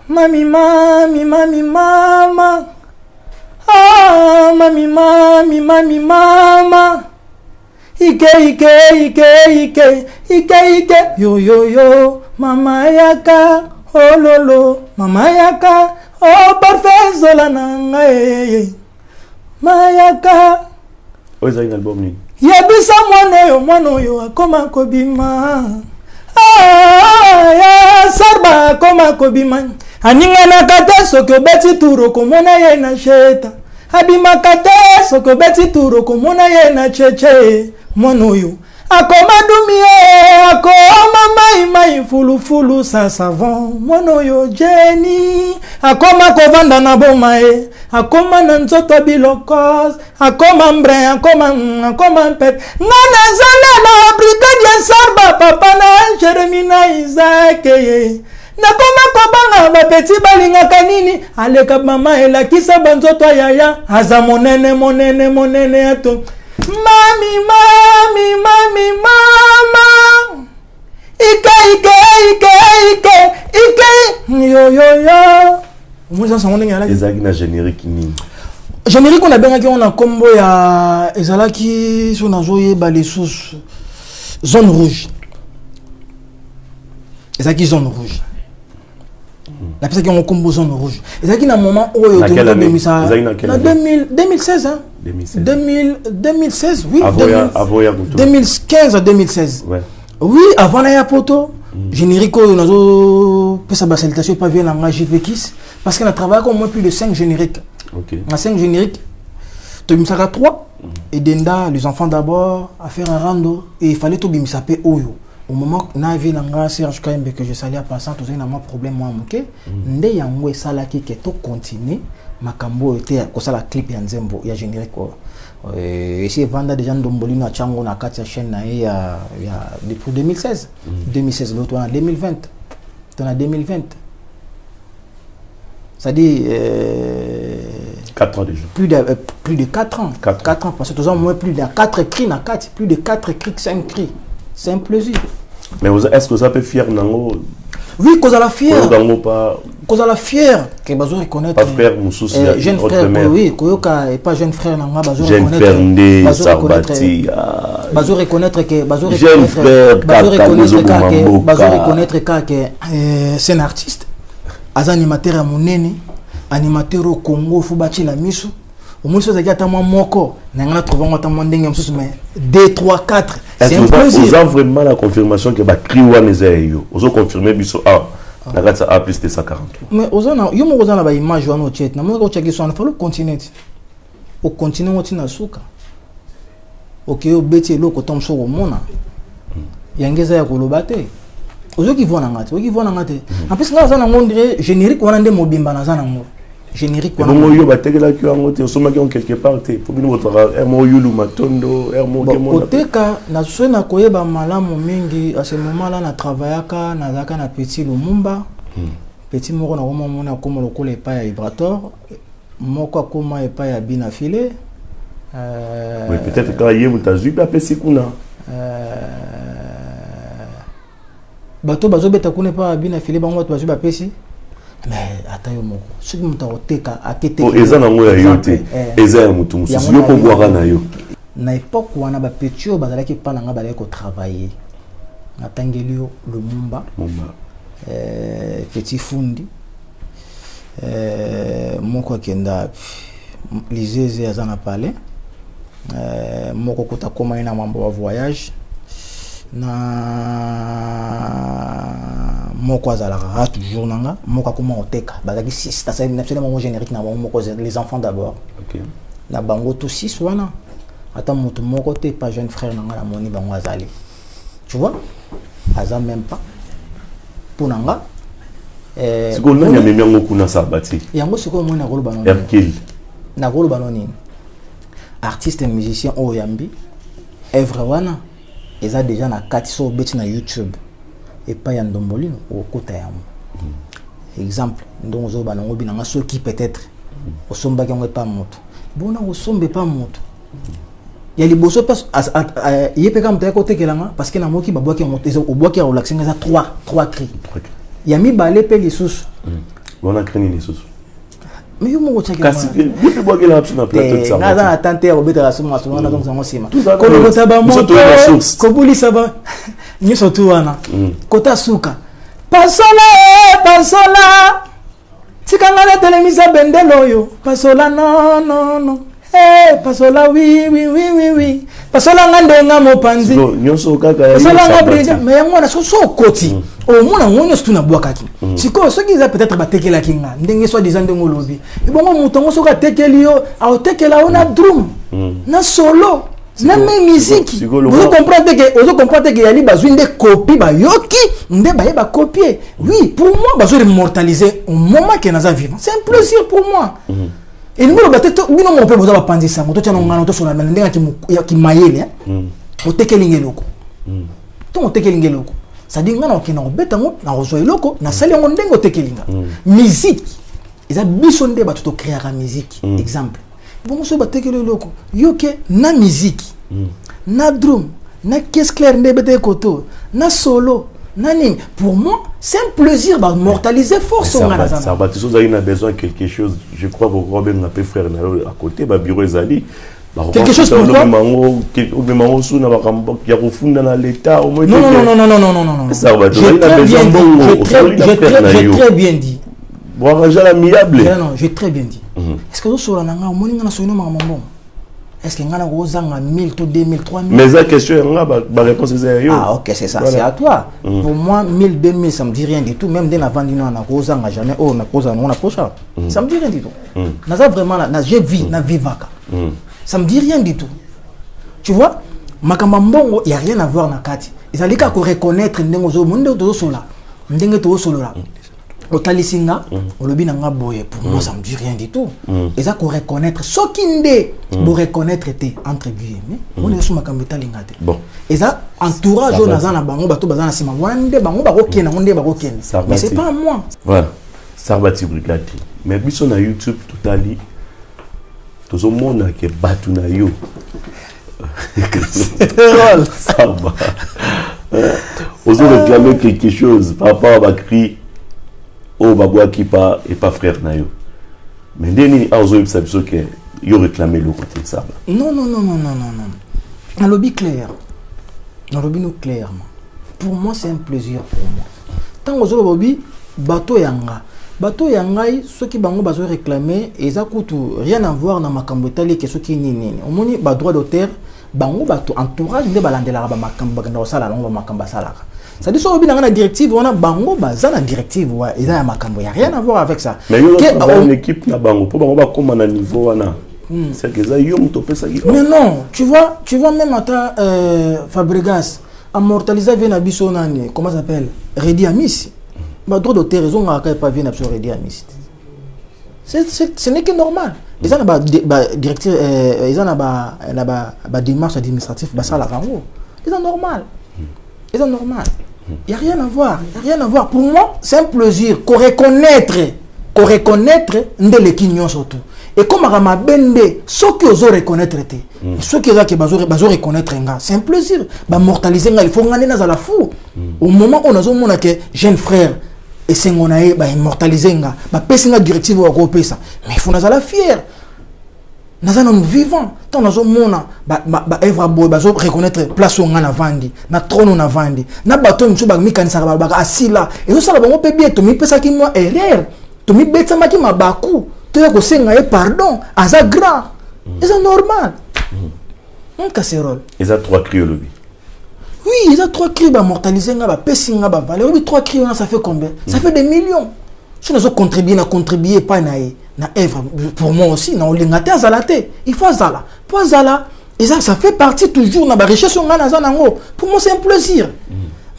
Mami mama. Ah, mami mama. Ike yo mama yaka oh lolo mama yaka oh parfait zola nanga mayaka oza un album ni yebisa mwana oyo akoma kobima ya sarba akoma kobima aningana kata soki obeti turo komona ye na sheta abimaka te soki obeti turo komona ye na cheche mwana oyo akoma dumie akoma mai fulufulu sa savon mwana oyo jeni akoma kovanda na boma ye akoma na nzoto bilokos akoma mbrin akoma mpet ngana zalela brigadier Sarba papa na Jeremy na Isaac ye nakoma kobanga bapeti balingaka nini aleka mama elakisa banzoto yaya aza monene ato mami mama ike yo moi ça on est ezaki na générique nini générique on a bien on a combo ya ezalaki so nazoye ba les sous zone rouge ezalaki zone rouge la personne qui a un combo zone rouge ezalaki na moment oyo to bemisa na 2016 hein 2016 oui 2015 à 2016 ouais. Oui avant la poto générique on a pesa ba salutation pas bien en JPX parce qu'on a travaillé au moins plus de 5 génériques. OK. En 5 génériques to bimsaka 3 et Denda les enfants d'abord à faire un rando et il fallait to bimsape oyo au moment na vie nanga Serge Kaimbe que je salue à passant tout ça na problème moi moké ndé yango salaki que to continuer makambo était ko sala clip ya nzembo ya générique et si vanda déjà ndomboli na chango na kati ya chaîne na ya depuis 2016 2016 l'autre en 2020 on a 2020 ça dit 4 ans déjà plus de 4 ans 4 ans parce que tous ans moins plus de 4 cris na 4 plus de 4 cris 5 cris c'est un plaisir mais est-ce que ça peut fier nango Oui, cause à la fière. Pas Cause à la fière que bazo reconnaître. Pas frère Moussous, jeune frère, oui, Koyoka et pas jeune frère nanga bazo reconnaître. Jeune frère Sarbati. Bazo reconnaître que bazo jeune frère bazo reconnaître que c'est un artiste. Az animateur à monene, animateur au Congo Fubachi la miso. Au moins ça gata moi moko, nanga trouver moi tamo ndenge msusu mais 2 3 4. C'est un plaisir. Vous avez vraiment la confirmation que ba kriwa nezayo. Vous avez confirmé biso Nagatsa A plus de 143. Mais ozana yo mo ozana ba image wana ochet na mo ko cheki so na falo continent. Au continent oti na suka. OK o beti loko tom so ko mona. Yangeza ya kolobate. Ozo ki vona ngate, oki vona ngate. En plus nga zana ngondire générique wana nde mobimba na zana ngo. Générique wana. Bongo yo batekela ki ngote so maki en quelque part te. Pour bino votre mo yulu matondo, mo ke mona. Oteka na so na koyeba malamu mingi à ce moment là na travaillaka na zaka na petit Lumumba. Petit moko na koma mona koma lokola epa ya vibrator. Moko akoma epa ya bina filé. Oui, peut-être quand yé mutazu ba pesi kuna. Bato bazo beta kuna pa bina filé bango bato bazo ba pesi. Mais atayo moko soki muta oteka akete eza na ngoya yote eza ya mutu mususu yo ko gwaka na yo na époque wana ba petio bazalaki pa nanga balaki ko travailler na tangelio Lumumba petit fundi moko kenda lizeze azana pale moko kota koma ina mambo wa voyage na moko azalaka toujours nanga moko akoma oteka bazaki 6 ça c'est absolument générique na moko les enfants d'abord. OK. Na bango tout 6 wana ata moto moko te pas jeune frère nanga na moni bango azali. Tu vois? Aza même pas pour nanga siko nanya memyango kuna Sarbati. Yango siko mo na koloba non. Erkil. Na koloba non. Artiste et musicien oyambi œuvre wana ils ont déjà na kati so beti na YouTube et pas ya ndombolino au kota ya exemple ndongo zo banango binanga so qui peut-être au somba ki pas moto bona au sombe pas moto ya liboso pas yepe kam ta côté kelanga parce que na moki babwaki moto au boki ya relaxing za 3 cris ya mi balé pe lisusu bona cri ni lisusu mais yo mo tshaka kasi yepe boki la option na plateau de ça na za tante ya obeta raso mo na donc ça mo sima ko lo taba moto ko buli saba ni surtout wana kota suka pasola tikanga na telemisa bendelo yo pasola no pasola oui pasola ngandenga mopanzi nyoso kaka ya pasola ngabrija mais yango na so koti o mona ngonyo stu na bwakaki siko soki za peut-être batekela kinga ndenge so disant ndengo lobi ibongo mutongo soka tekeli yo aotekela ona drum na solo na même musique vous comprenez que yali bazui nde copie ba yoki nde ba yeba copier oui pour moi bazo immortaliser au moment que naza vivant c'est un plaisir pour moi et nous ba teto bino mo pe boza ba pandisa moto tshana ngana to sona ndenga ki mayele otekeli ngeloko to otekeli ngeloko ça dit ngana okina obeta ngo na rozo eloko na sali ngo ndengo otekelinga musique eza biso nde ba to créer la musique exemple bon so batekele loko yoke na musique na drum na caisse claire ndebete koto na solo na nini pour moi c'est un plaisir ba mortaliser force on a ça va tous a besoin quelque chose je crois que Robin n'a pas frère à côté ba bureau ezali quelque chose pour quoi mango sous na bakambo ya kufunda na l'état au moins non ça va j'ai très bien dit bon arranger l'amiable non j'ai très bien dit est-ce que so la nanga moni ngana so ino mambo est-ce que ngana ko zanga 1000 to 2000 3000 mais la question ba réponse est ah OK c'est ça voilà. C'est à toi pour moi 1000 2000 ça me dit rien du tout même dès la vendino na ko zanga jamais oh na posa on a posa ça me dit rien du tout naza vraiment na j'ai vie na vivaka ça me dit rien du tout tu vois makamba mbongo y a rien à voir na kati ezalika ko reconnaître ndengo zo monde to sola ndenge to solola otalisinga olobi nanga boye pour moi ça me dit rien du tout et ça ko reconnaître sokinde bo reconnaître té entre guillemets on est sur makambo talingate bon et ça entourage on azana bango bato bazana sima wande bango bakokena ngonde bakokena mais c'est pas moi voilà Sarbati brigade mais biso na YouTube totali tozo mona ke batu na yo Sarba Vous avez réclamé quelque chose par rapport à Bakri, au Baboua qui pas et pas frère Nayo. Mais Denis a osé ça que il réclamé le côté de ça. Non. Un lobby clair. Un lobby nous clairement. Pour moi, c'est un plaisir pour moi. Tant que le lobby, bateau yanga. Bateau yanga, ceux qui bango bazo réclamer, ils a rien à voir dans ma cambotali que ceux qui ni. On moni ba droit d'auteur, bango bateau entourage de balandela ba makamba na sala longo makamba sala. Ça dit sur la directive, on a bango baza la directive, ils a makambo, y a rien à voir avec ça. Mais il y a une équipe na bango, pour bango ba comme à niveau wana. C'est que ça y a ça. Mais non, tu vois même à Fabregas immortalisé vient à Bissonani, comment ça s'appelle? Redi Amis. Bah droit d'auteur raison à pas venir sur Redi Amis. Ce n'est que normal. Ils ont directive, ils ont démarche administrative, bah ça la bango. Ils ont normal. Il n'y a rien à voir. Pour moi, c'est un plaisir qu'on reconnaître de l'équilibre surtout. Et comme Rama Bende, ceux qui osent reconnaître, ceux qui osent reconnaître, c'est un plaisir. Mortaliser, il faut gagner dans la fou. Au moment où on a mon jeune frère et c'est mon aïe, immortaliser, passer une directive au groupe ça. Mais il faut nous la fier. Nous vivons. Tant nous sommes Evra Boy, reconnaître place où on a vendu, na trône on a vendu, na bateau nous sommes mis quand ça va assis là. Et ça va peut bien. Tu me pèses qui moi erreur. Tu me bêtes ça qui m'a bakou. Tu as que pardon. Asa grand. C'est normal. Un casserole. Ils ont 3 cris au lobby. Oui, ils ont 3 cris mortaliser nga pesing nga valeur. Oui, 3 cris ça fait combien? Ça fait des millions. Si nous avons contribué pas naïe. Pour moi aussi, il faut Zala. Pour Zala, et ça fait partie toujours de la richesse. Pour moi, c'est un plaisir.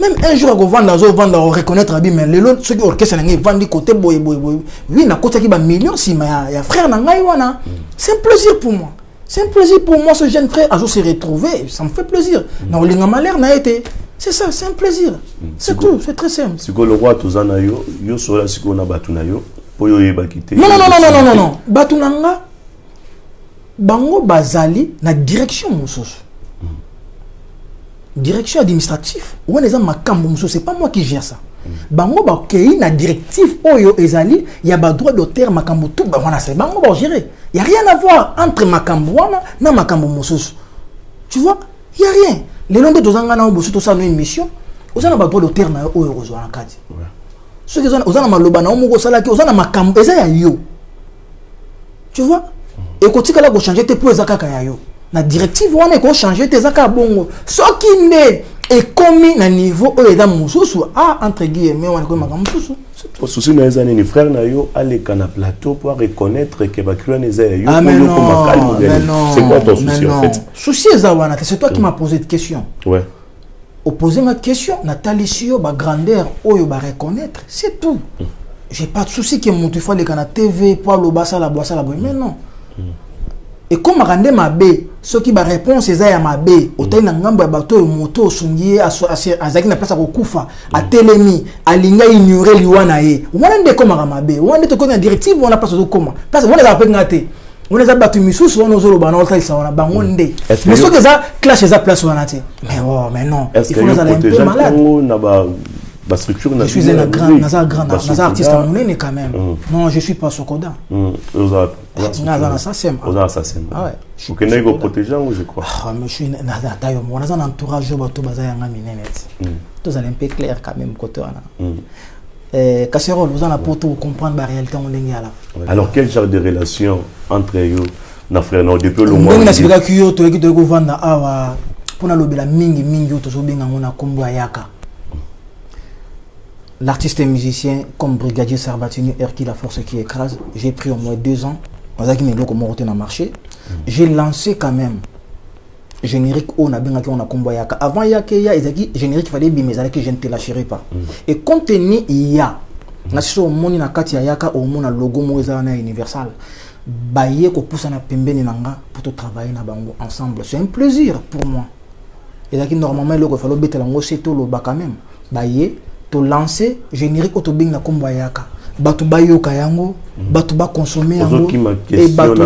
Même un jour, on va reconnaître mais les autres, ceux qui orchestrent, ils vendent du côté boy. Oui, na côté qui va millions, si il y a frère Nangaïwana. C'est un plaisir pour moi. C'est un plaisir pour moi, ce jeune frère, à se retrouver. Ça me fait plaisir. C'est ça, c'est un plaisir. C'est tout, c'est très simple. Si le roi Tozanayo, yo sola si on a batunayo. Non. Batunanga, bango bazali na direction moussos. Direction administrative. Ou on est makambo moussos, c'est pas moi qui gère ça. Bango ba kei na directive oyo ezali, y a ba droit d'auteur makambo tout ba wana c'est bango ba gérer. Y a rien à voir entre makambo wana na makambo moussos. Tu vois? Y a rien. Les noms de tozanga na obosu to ça une mission. Ozana ba droit d'auteur na oyo ozwana kadi. Ceux qui ont maloba na omo salaki ozana makambo eza ya yo. Tu vois? Et quand tu as changer tes pour ezaka ya yo. Na directive wana ko changer tes zaka bongo. Ce qui n'est est commis na niveau eza mususu entre guillemets wana ko makambo mususu. Pour souci na ezani ni frère na yo aller kana plateau pour reconnaître que bakriwa eza ya yo. C'est quoi ton souci en fait? Souci eza wana, c'est toi qui m'as posé cette question. Ouais. Poser ma question, Nathalie Sio, ma grandeur, oyo ba reconnaître, c'est tout. J'ai pas de souci que mon tufa les canaux TV, poids le bassa la boisse la boue, mais non. Et comme rendre ma bé, ceux qui ba réponse c'est à ma bé, au taille n'angamba bateau moto sungié à zaki na place à Kokufa, à Telemi, à Linga ignorer liwanae. On a des comme ma bé, on a des trucs en directive, on a pas ce comment. Parce qu'on les a pas gâtés. On les a battus misous, on nous a banal ça on a bangonde. Mais ceux qui ça clash les a place on a été. Mais non, il faut nous aller un peu malade. Je suis un grand artiste à mon quand même. Non, je suis pas Sokoda. Assassin. Ah ouais. Vous connaissez vos protégants, je crois. Ah, mais je suis un entourage de bateau bazayanga minette. Tous allez un peu clair quand même côté là. Casserole, vous en avez pour tout comprendre la réalité on est là. Alors quel genre de relation entre eux, na frère non depuis le mois. On a sibika kuyo to eki to go vanda awa pona lobela mingi to so benga ngona kombo ayaka. L'artiste et musicien comme Brigadier Sarbatini, Erki la force qui écrase, j'ai pris au moins 2 ans. On a dit mais comment on a marché. J'ai lancé quand même générique on a bien on a combo yaka. Avant yaka ya ezaki générique fallait bien mais que je ne te lâcherai pas. Et compte tenu il y a na so moni na kati yaka au mona logo moza na universal. Baye ko poussa na pembeni nanga pour te travailler na bango ensemble. C'est un plaisir pour moi. Et là qui normalement le fallait better lango c'est tout le bas quand même. Baye to lancer générique auto bing na combo yaka. Batu bayoka yango, batu ba consommer yango. Et batu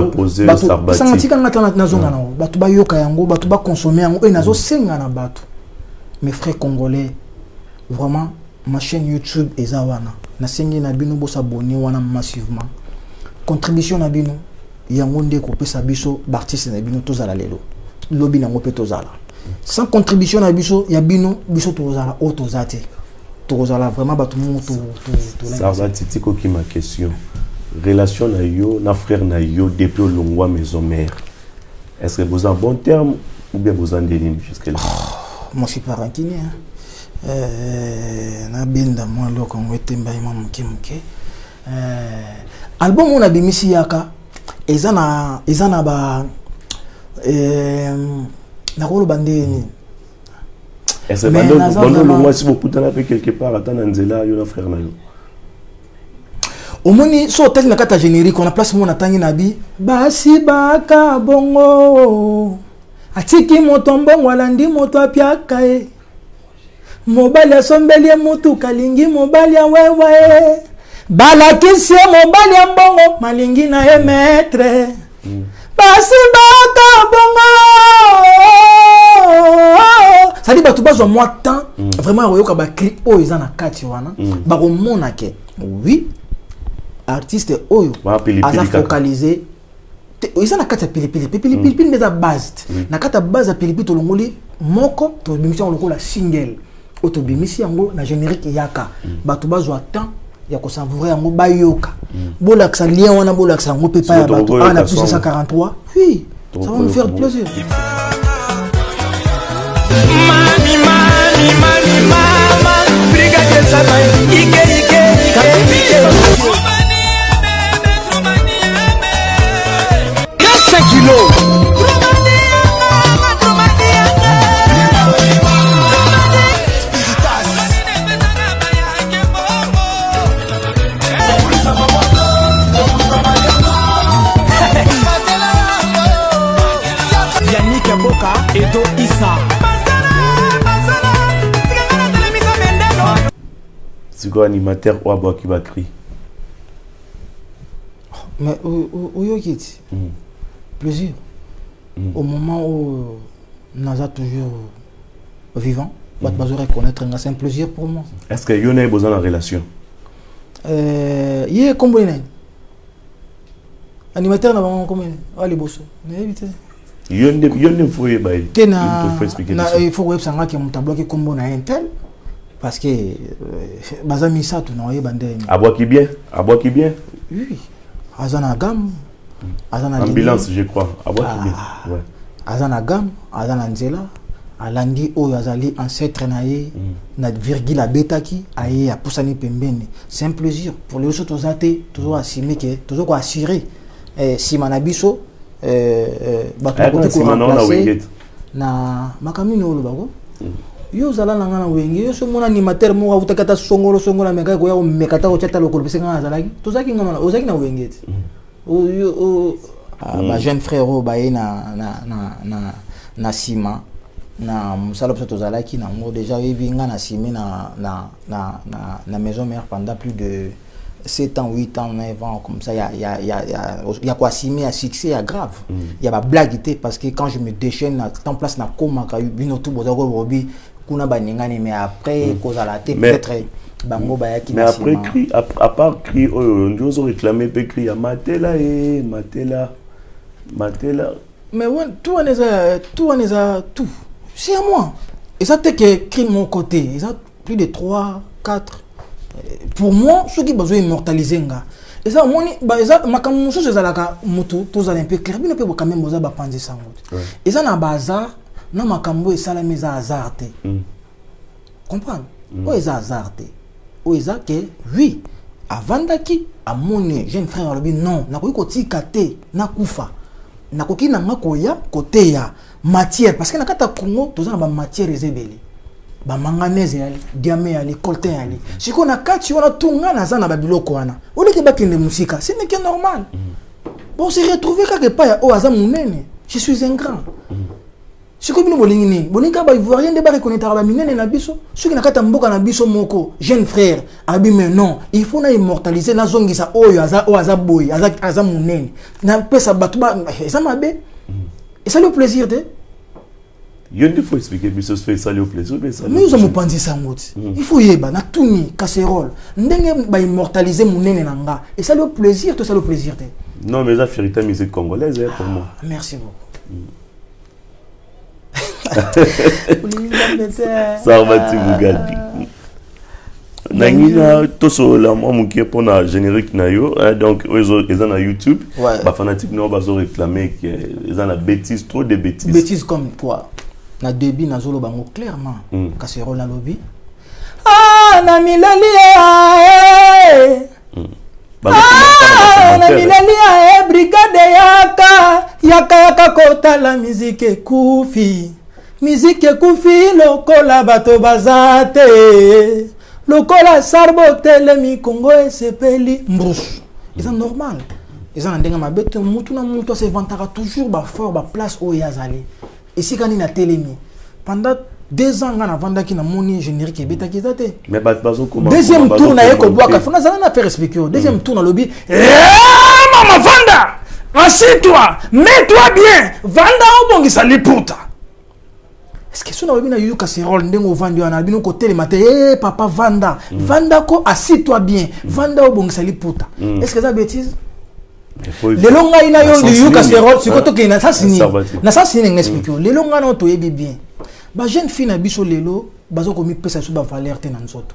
sangatika ngata na zonga na batu bayoka yango, batu ba consommer yango et nazo senga na batu. mes frères congolais, vraiment, ma chaîne YouTube est Zawana. Nasengi na bino bo s'abonner wana massivement. Contribution na bino, yangonde ko pesa biso artiste na bino tozala lelo. Lobby na ngope tozala. Sans contribution na biso, ya bino biso tozala o tozate. Tozala vraiment ba tout monde ça va titiko qui ma question. Relation na yo, na frère na yo depuis au Longwa maison mère. Est-ce que vous en bon terme ou bien vous en déligne jusqu'à là? Moi je suis pas rancunier. Na benda moi lo ko ngwete mbaye mamuke muke. Album on a bimisi yaka ezana ba na rolo bandeni. Est-ce que bando Longwa si beaucoup t'en a fait quelque part attendre Nzela yo na frère na yo? Au moni so tel na kata générique on a place mon atangi nabi basi baka bongo atiki moto mbongo alandi moto apiaka e mobali asombeli motu kalingi mobali wewe balakisi mobali mbongo malingi na e maître basi baka bongo ça dit batu bazo moi temps vraiment yoka ba clip o izana kati wana ba komona ke oui artiste oyo aza focalisé ils na kata pilipili meza base na kata base pilipili to longoli moko to bimisi yango la single auto bimisi yango na générique yaka bato bazwa temps ya ko savourer yango bayoka bolaksa lien wana bolaksa yango pe pa ya bato ana plus 143 oui ça va nous faire plaisir mama brigade sama ike Yannick Boka Edo Issa. C'est quoi animateur ou abois qui va crier? Mais où yokiti plaisir au moment où Naza toujours vivant, va te reconnaître c'est un plaisir pour moi. Est-ce que vous avez besoin de relation? Il combien animateur n'a pas combien allez bosso mais évitez il faut web sanga qui mon tableau qui combo na intel parce que bazami ça tout na yebande abois qui bien oui azana gam azana ambulance je crois abois qui bien ouais azana gam azana nzela alandi oyo azali ancêtre na ye na virgule abetaki aye apusani pembeni c'est un plaisir pour les autres ozate toujours assumer que toujours ko assurer si manabiso bato ko remplacer na makamini olo bako yo zala nanga na wenge yo so mona animateur mo utakata songolo meka ko ya mekata ko chata lokolo bisenga azalaki tozaki ngana ozaki na wenge o ba jeune frère ba na sima na musala pso tozalaki na ngo déjà vinga na sima na maison mère pendant plus de 7 ans, 8 ans, 9 ans, comme ça, il y a quoi assumer à succès, grave. Il y a pas blague, parce que quand je me déchaîne, en place, na coma, quand il y a tout, mais après, cause à la tête, peut-être, mais après, cri, à part cri, on doit réclamer, peut crier, Matela, Matela. Mais ouais, tout, c'est à moi. Et ça, t'es que cri de mon côté, ils ont plus de 3, 4. Pour moi, ceux qui ont besoin d'immortaliser, et ça, ma camouflage, c'est la moto, tous les peu clair, mais quand même, vous avez pensé ça. Et ça, na bazar, na ma cambo et ça la mise à hasard. Comprendre? Où est hasard? Où est ça que, oui, avant d'aki, à mon jeune frère, non, na koui koti kate, na koufa, na koki na makoya, kote ya matière, parce que na kata Congo, tous les matière réservée. Ba manganese yali diamé yali coltan yali siko na kati wana tunga na zana ba biloko wana oleke bakende musika c'est n'est normal bon se retrouver quelque part o aza munene je suis un grand siko bino bolinga ba ivoirien de ba reconnaître ba minene na biso soki na kata mboka na biso moko jeune frère abi mais non il faut na immortaliser na zongisa oyo aza boy aza munene na pesa batu ba ça mabe et ça le plaisir de Il faut expliquer, mais ça se fait ça au plaisir. Mais nous avons pensé ça. Il faut y aller, tout ni casserole. Ndenge ba immortaliser mon nene nanga. Et ça le plaisir, tout ça le plaisir. Non, mais la vérité musique congolaise pour moi. Merci beaucoup. Ça va tu Bugatti. Nangina toso la moi mon qui pour na générique na yo donc ils ont na YouTube ba fanatique no ba zo réclamer que ils ont la bêtise trop de bêtises. Bêtises comme quoi na début na zolo bango clairement casserole na lobby. Ah na milali na milali brigade yaka kota la musique kufi. Musique kufi lokola bato bazate. Lokola sarbote mi Congo et sepeli mbrouche. C'est normal. Ils ont un dingue ma bête mutu na mutu se vantara toujours ba fort ba place où yazali. Et si quand il a télémi pendant 2 ans on a vendu qui na moni générique beta qui date. Mais bazo comment deuxième tour na yeko boaka fona ça na faire expliquer. Deuxième tour na lobby. Maman Vanda, assieds-toi, mets-toi bien. Vanda au bongi sali puta. Est-ce que si on a vu une casserole, on a vu un côté le matin, papa Vanda, Vanda ko assis-toi bien, Vanda au bon sali puta. Est-ce que c'est bêtise? Les longs gars, il y a une casserole, c'est quoi qui est assassiné? N'assassiné, n'explique. Les longs gars, on a bien. Bah jeune fille na biso lelo, bazo komi pesa sur ba valeur te na nzoto.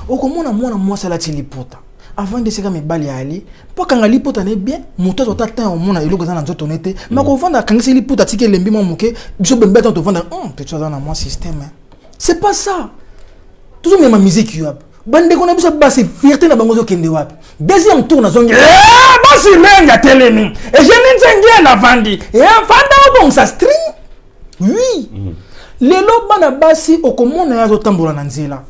O komona moi ça la tili puta. Avant de se faire mes balles à aller, pour quand les potes n'est bien, mon temps au temps au monde et le gazan en zoto nete, mais qu'on vend à quand c'est les potes à ticket les bimons moqués, je peux mettre en te vendre peut être dans mon système. C'est pas ça. Toujours même ma musique you up. Bande qu'on a besoin de basse fierté na bangozo kende wap. Deuxième tour na zone. Basse lenga telemi. Et je n'ai la vandi. Et vanda au bon ça string. Oui. Les lobes na basi au commun na yazo tambola na nzela.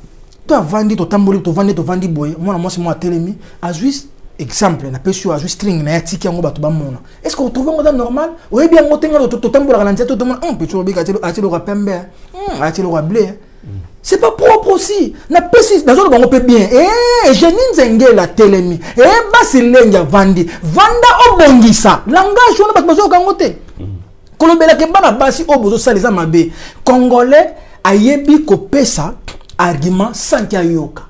Tu as vendu, tu as vendu, boy. Moi, c'est moi, télémi. A juste exemple, na pesio a juste string, na tiki en bas, mona. Est-ce que vous trouvez un normal? Oui, bien, on tenga tout temps pour la lancer, tout le monde. Petit obi, a-t-il aura pembe, a-t-il aura blé. C'est pas propre aussi. Na pesio, na zone, on peut bien. Eh, je n'ai la télémi. Eh, basi lenga vandi. Vanda o bongisa. Langage, on a pas besoin de kangote. Kolobela ke bana basi o bozo salisa mabe. Congolais, ayebi ko pesa. Argument sans qu'il y ait yoka.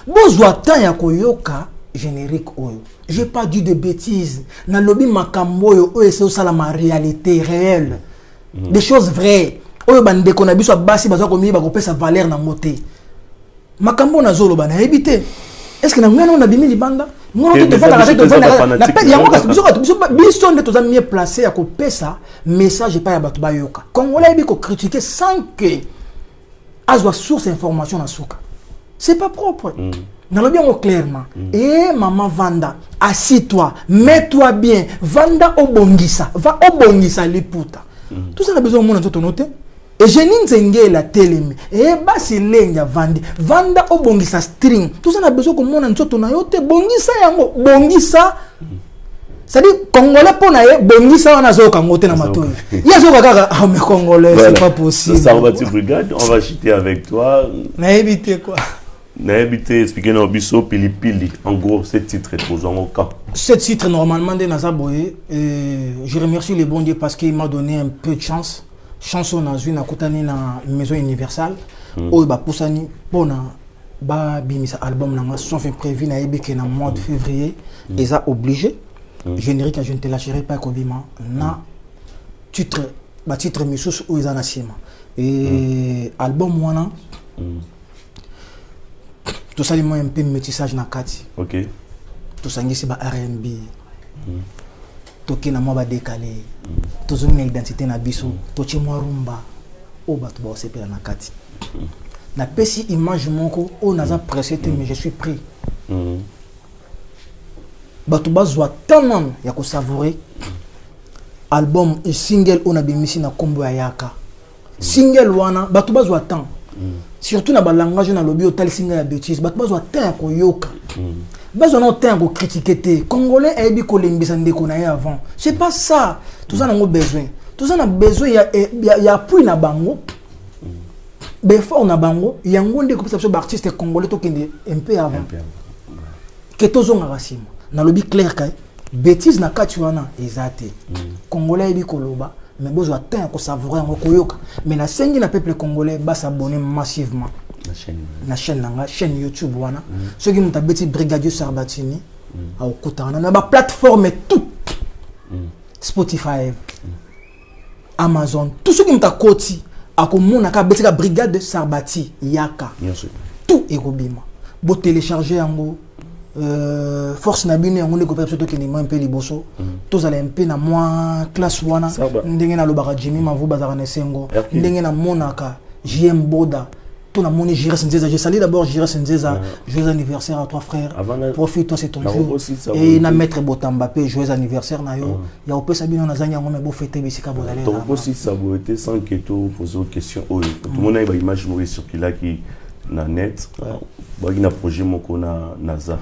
Bozwa tan ya koyoka générique oyo. J'ai pas dit de bêtises. Na lobby makambo oyo oyo c'est ça la réalité réelle. Des choses vraies. Oyo bande ko na biso basi bazwa ko mi ba ko pesa valeur na moté. Makambo na zolo bana éviter. Est-ce que na ngana on a bimi libanda? Ngona to vanda avec to vanda. La paix yango kasi biso nde toza mieux placé ya ko pesa message pa ya bato ba yoka. Congolais bi ko critiquer sans que Azwa source information na souka. C'est pas propre. Dans le bien clairement. Eh maman Vanda, assis-toi, mets-toi bien. Vanda obongisa, va obongisa les puta. Tout ça a besoin de mon noter. Et je n'ai la télémi. Eh basi lenga vandi. Vanda obongisa string. Tout ça a besoin de mon noter. Bongisa yango, bongisa. C'est-à-dire, Congolais pour naïe, bongisa on a zo kangote na matoyi. Yazo kaka, ah mais Congolais, c'est pas possible. Ça va tu brigade, on va chuter avec toi. N'a évité quoi? N'a évité expliquer nos biso pili pili. En gros, ce titre est trop en cas. Ce titre normalement de Nazaboye, je remercie le bon Dieu parce qu'il m'a donné un peu de chance. Chanson na zui na kutani na maison universelle. Oyo ba poussani pona ba bimisa album na son fin prévu na ebike na mois de février. Ils a obligé. Générique, je ne te lâcherai pas Kobima. Na titre, bah titre Missous ou Izana Sima. Et album Wana. Tout ça, un peu métissage na Kati. Ok. Tout ça, c'est ba R&B. Tout qui na moi ba décalé. Tout ça, une identité na biso. Tout chez moi rumba. Oh bah tu vas aussi na Kati. Na pesi image monko. Oh naza pressé mais je suis pris. Batu bazwa tellement ya ko savourer album et single on a bimisi na kombo ya yaka single wana batu bazwa temps surtout na ba langage na lobby otal single ya bêtise batu bazwa temps ko yoka bazwa no temps ko critiquer te congolais ebi ko lembisa ndeko na ye avant c'est pas ça tout ça n'a besoin tout ça n'a besoin ya appui na bango before na bango yango ndeko pesa so ba artiste congolais to kende un peu avant que tozonga rasimo na lobby clair kay bêtise na kati wana ezate congolais bi koloba mais besoin atteindre ko savourer ngo koyoka mais na sengi na peuple congolais ba s'abonner massivement na chaîne nanga chaîne YouTube wana ceux qui muta beti brigadier Sarbatini au kutana na ba plateforme tout Spotify Amazon tout ceux qui muta koti akomona ka beti ka brigade Sarbati yaka tout erobima bo télécharger yango force na bino yango ndeko peut-être que ni un peu liboso tous aller un peu na moi classe wana ndenge na lobaka Jimmy mavu bazara na sengo ndenge na monaka JM Boda tout na moni Jires Nzeza j'ai salué d'abord Jires Nzeza joyeux anniversaire à toi frère profite toi c'est ton jour et na maître Botamba pe joyeux anniversaire na yo ya opesa bino na zanya ngome bo fêter bisika bozale donc aussi ça doit être sans que tu poses une question tout le monde a une image mauvaise sur qui là qui na net il y a un projet moko na NASA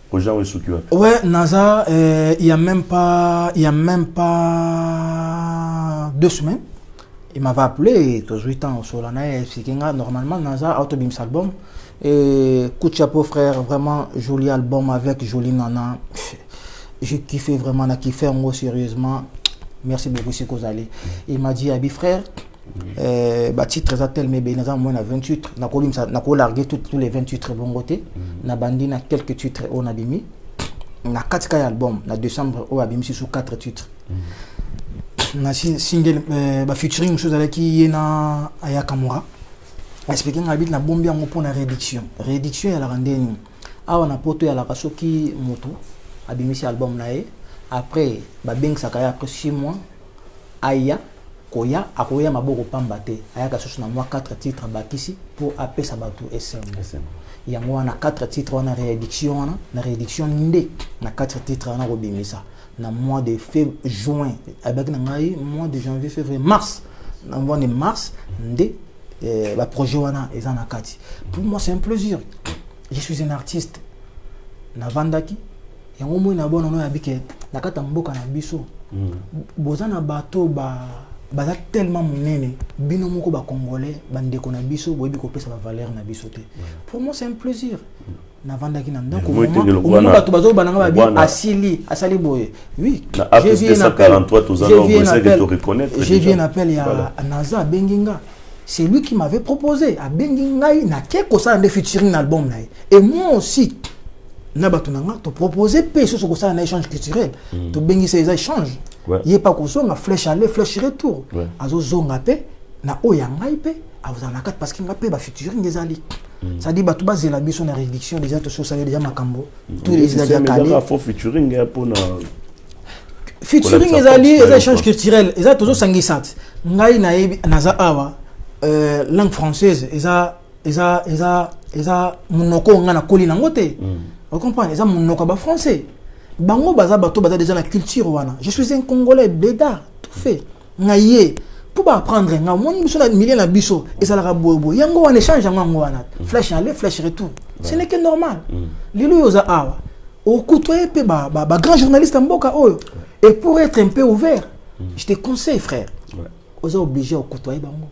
projet où est-ce que ouais NASA il y a même pas 2 semaines il m'avait appelé tous 8 ans au Solana et normalement NASA autobim album et coup de chapeau frère vraiment joli album avec jolie nana j'ai kiffé vraiment na kiffé moi sérieusement merci beaucoup c'est Kozali il m'a dit abi frère bah titre ça tel mais ben moi na 28 na kolim ça na ko larguer tous les 28 très bon côté na bandi na quelques titres on a bimi na 4 album na décembre on a bimi sur 4 titres na single ba featuring chose avec qui na Aya Kamura expliquer ngabit na bombi yango pour na réduction ya la rendeni awa na poto ya la kasoki moto abimisi album na e après ba beng sakaya après 6 mois Aya Koya akoya maboko pamba te ayaka soso na moi 4 titres bakisi pour apesa bato SM yango wana 4 titres wana réédition na réédiction ndé na 4 titres wana robimisa na mois de juin avec na ngai mois de janvier février mars na mois de mars ndé ba projet wana ezana kati pour moi c'est un plaisir je suis un artiste na vandaki yango moi na bona no yabike na kata mboka na biso bozana bato baza tellement monene bino moko ba congolais bandeko na biso boyebi ko pesa ba valeur na biso te pour moi c'est un plaisir na vandaki na ndako moment bato bazo bananga ba bi asali boye oui j'ai vu un appel 43 tous ans on essaie de te reconnaître j'ai vu un appel ya Naza Benginga c'est lui qui m'avait proposé à Benginga na keko ça de featuring album na et moi aussi na bato nanga to proposer pe so ko ça na échange culturel to bengi ces échanges il pas qu'on soit flèche aller flèche retour azo zonga pe na oyanga pe avuzana kat parce qu'il n'a pas featuring des ali ça dit bato bazela biso na réduction déjà to ça déjà makambo tous les déjà calé faut featuring pour na featuring des ali les échanges culturels eza toujours sangisat ngai na naza awa langue française eza munoko ngana kolina ngote vous comprenez eza munoko ba français bango baza bato baza déjà la culture wana je suis un congolais bédard tout fait ngaye pour ba apprendre nga moni biso na million na biso et ça la bobo yango on échange ngo wana flèche aller flèche retour ce n'est que normal lilo yoza awa au côtoyer pe ba grand journaliste en mboka oyo et pour être un peu ouvert je te conseille frère oza obligé au côtoyer bango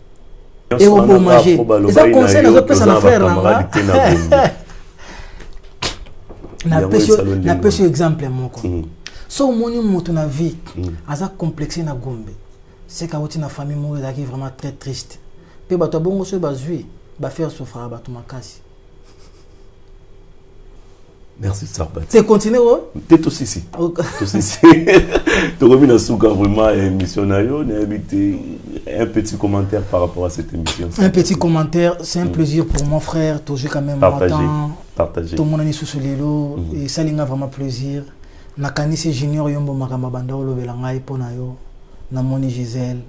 et au bon manger et ça conseille les autres personnes à faire là na pêche exemple moko so moni moto na vie aza complexé na gombe c'est ka na famille mo qui vraiment très triste pe bato bongo so bazui ba faire souffrir bato makasi merci Sarbat c'est continuer t'es aussi ici tu reviens à Souka vraiment émission na yo na habité un petit commentaire par rapport à cette émission un petit commentaire c'est un plaisir pour mon frère toujours quand même partager tout le monde est sous ce lelo et ça linga vraiment plaisir na kanisi junior yombo makamba banda olobela ngai pona yo na moni Gisèle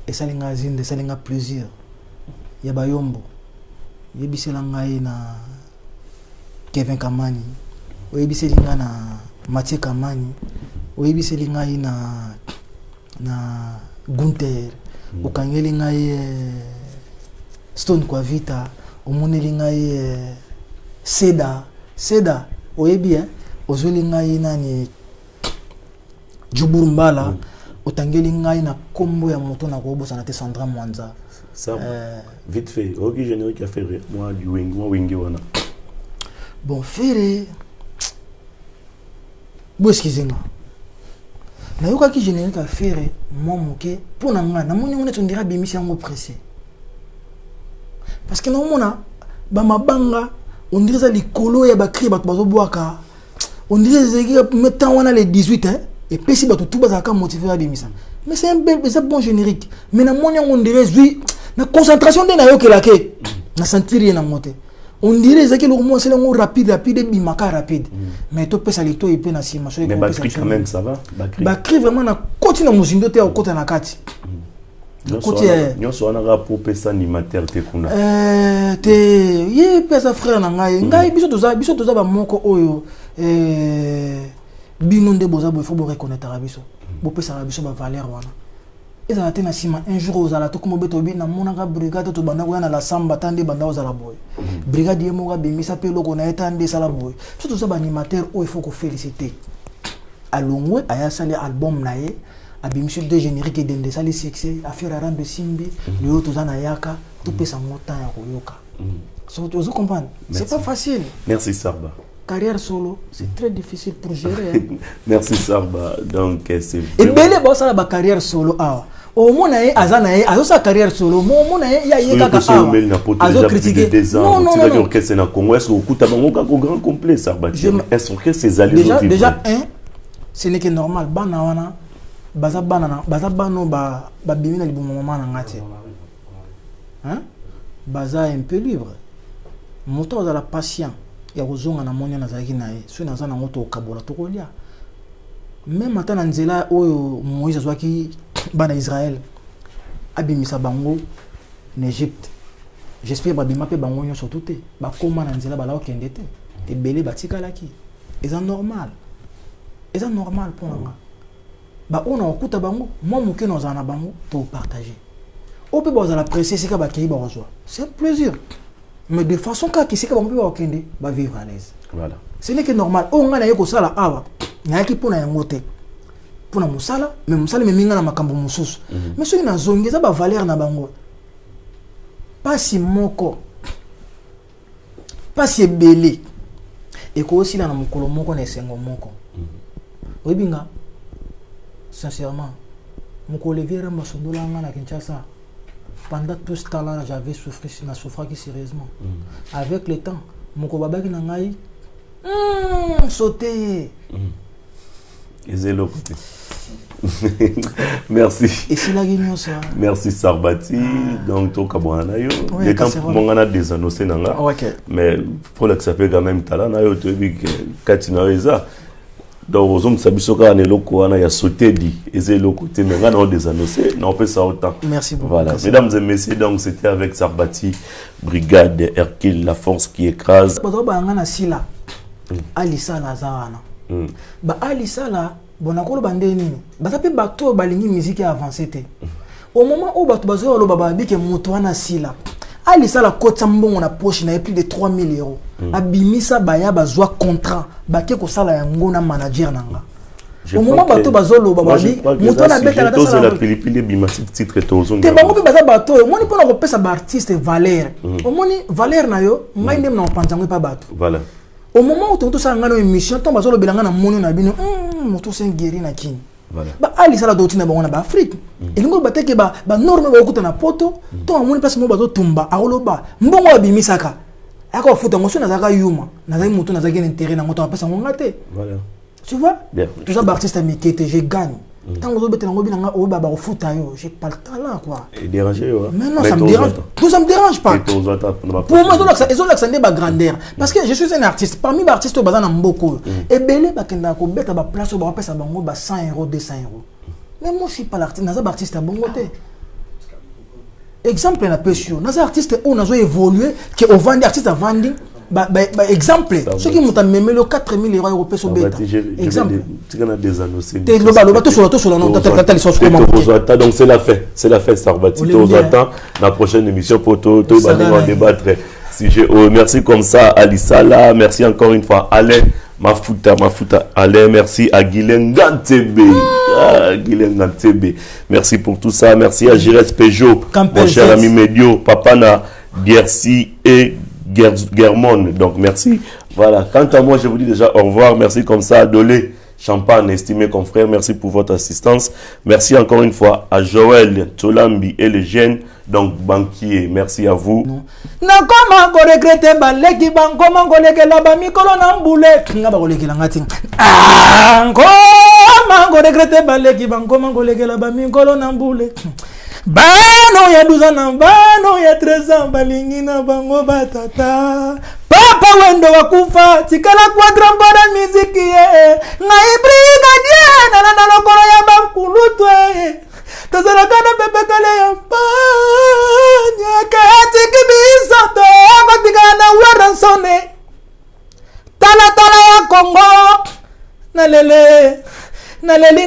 et ça linga zinde ça linga plaisir ya bayombo yebisela ngai na Kevin Kamani oyebiseli ngai na Mathieu Kamani oyebiseli ngai na Gunther okangeli ngai Stone kwa Vita omoneli ngai Seda oyebi ozoli ngai nani Djubur Mbala otangeli ngai na kombo ya moto na kobosa na te Sandra Mwanza ça vite fait ok générique a fait rire moi du wingi wana bon ferré bon excusez-moi na yoka ki générique à faire moi moké pour na nga na moni on est on dirait bimisi yango pressé parce que non mona ba mabanga on dirait ça likolo ya ba cri ba bazo boaka on dirait que mettant on a les 18 hein et puis si ba tout ba ka motiver à bimisa mais c'est un bon générique mais na moni on dirait na concentration de na yoka la ke na sentir rien na monter on dirait que le moment c'est le rapide bimaka rapide mais to pesa lito et pe na sima so mais Bakri quand même ça va Bakri vraiment na continue muzindo te au côté na kati côté nyonso wana ga pour pesa animateur te kuna te ye pesa frère na ngai biso toza ba moko oyo bino nde boza bo faut bo reconnaître biso bo pesa biso ba valeur wana ils ont atteint sima un jour aux ala to comme beto bi na monaka brigade to banda ko na la samba tande banda aux ala boy brigade yemo ga bimisa pe loko na etande sala boy surtout ça ba animateur il faut ko féliciter alongwe aya sali album na ye abimisi de générique et de sali succès affaire rande simbi le autre zana yaka tout peut s'en monter ya koyoka surtout vous comprenez c'est pas facile. Merci Sarba. Carrière solo, c'est très difficile pour gérer. Merci Sarba. Donc c'est et belle boss à la carrière solo ah. Au moins azanae azo sa carrière solo mo na ya kaka ah. Azo critiquer. Non non non. Que c'est na Congo est-ce que ta bango ka grand complet Sarba. Est-ce que ces alliés déjà ce n'est que normal bana wana baza bano ba bimi na libumo mama na ngati. Hein? Baza un peu libre. Moto za la patient. Ya kozonga na monia na zaki na ye so na zana ngoto kabola to kolia même ata na nzela oyo Moïse azwaki bana Israël abimisa bango en Égypte j'espère babima pe bango nyo surtout te ba koma na nzela bala okende te te belé batikalaki eza normal pour nga ba ona okuta bango moi moke na zana bango to partager o pe ba za la presser c'est ka ba kei ba reçoit c'est un plaisir. Mais de façon qui c'est que on peut va vivre à l'aise. Voilà. Ce n'est que normal. On a yeko sala awa. Na yaki pona yangote. Pona musala, mais musala me minga na makambo mususu. Mais so ina zongeza ba valeur na bango. Pas si moko. Pas si belé. Et ko aussi na mukolo moko na sengo moko. Webinga. Sincèrement, mukolo viera masondola nga na Kinshasa. Pendant tout ce temps-là, j'avais souffert sérieusement. Avec le temps, mon kobaba qui n'a sauté. Merci. Et c'est la guignon ça. Merci Sarbati. Donc to kabwana yo. Les camps mongana désannoncé nanga. Mais faut que ça peut quand même talent na yo to bi katina eza. Donc aux hommes sabisoka ne loko ana ya sauté dit et le côté mais là on désannoncé non peut ça autant. Merci beaucoup. Voilà, mesdames et messieurs, donc c'était avec Sarbati, brigade Hercule, la force qui écrase. Ba ngana sila. Alisa la zawana. Ba alisa la bonakolo bandeni. Ba tape bato balingi musique avancée té. Au moment où bato bazo lo baba bi ke moto wana sila. Alisa la kota mbongo na poche na plus de 3000 euros. Abimisa baya bazwa contrat baké ko sala yango na manager nanga. Au moment bato bazolo babali moto na beta la sala la pilipili bimasi titre tozo. Te bango pe baza bato yo moni pona ko pesa ba artiste valeur. Au moni valeur na yo ngai ndem na panzango pa bato. Voilà. Au moment où tu as une émission, tu as belanga na moni na bino, moto c'est guéri na kin. Voilà. Ba ali sala do tina bango na Afrique. Et ngo bateke ba norme ba okuta na poto, to amoni place mo bazo tumba akoloba. Mbongo abimisaka. Aka futa ngoso na zaka yuma, na zaki moto na zaki intérêt na moto na pesa ngo ngate. Voilà. Tu vois? Bien. Tout ça artiste amitié, je gagne. Tant que vous êtes au foot, j'ai pas le temps là quoi. Et déranger, ouais. Mais non, ça me dérange. Tout ça me dérange pas. Pour moi, ils ont l'accent de grandeur. Parce que je suis un artiste. Parmi les artistes, ils ont beaucoup. Et Belé, ils ont une place où ils ont 100 euros, 200 euros. Mais moi, je ne suis pas l'artiste. Je suis un artiste à bon côté. Exemple, on a un artiste où on a évolué, qui ont vendu artiste à vendre. Exemple, ceux qui m'ont même le 4000 euros européens sur bêta. Exemple. Tu as des annoncés. Donc c'est la fin. C'est la fin, Sarbati. Tu attends la prochaine émission pour te débattre. Merci comme ça, Alisala. Merci encore une fois, Alain. Mafuta, Alain. Merci à Guilain Gantebe. Merci pour tout ça. Merci à Gires Peugeot, mon cher ami Médio, Papana, Diercy et Germon. Donc merci. Voilà. Quant à moi, je vous dis déjà au revoir. Merci comme ça, Dolé. Champagne, estimé confrère, merci pour votre assistance. Merci encore une fois à Joël Tolambi et les jeunes, donc banquier. Merci à vous. Nakoma ko regretter baleki bankoma ko lekela ba mikolo na mbule nga ba ko lekela ngati nkoma ko regretter baleki bankoma ko lekela ba mikolo na mbule bano ya 12 ans bano ya 13 ans balingi na bango batata papa wendo wakufa tikala quadra mbona muziki ye ngai brigadier na lokolo ya bakulutwe tazala kana bebe kale ya panya kati kibisoto batigana waransone tala ya Congo naleli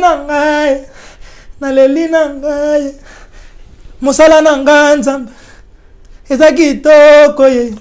na ngai musala na nganza ezaki toko ye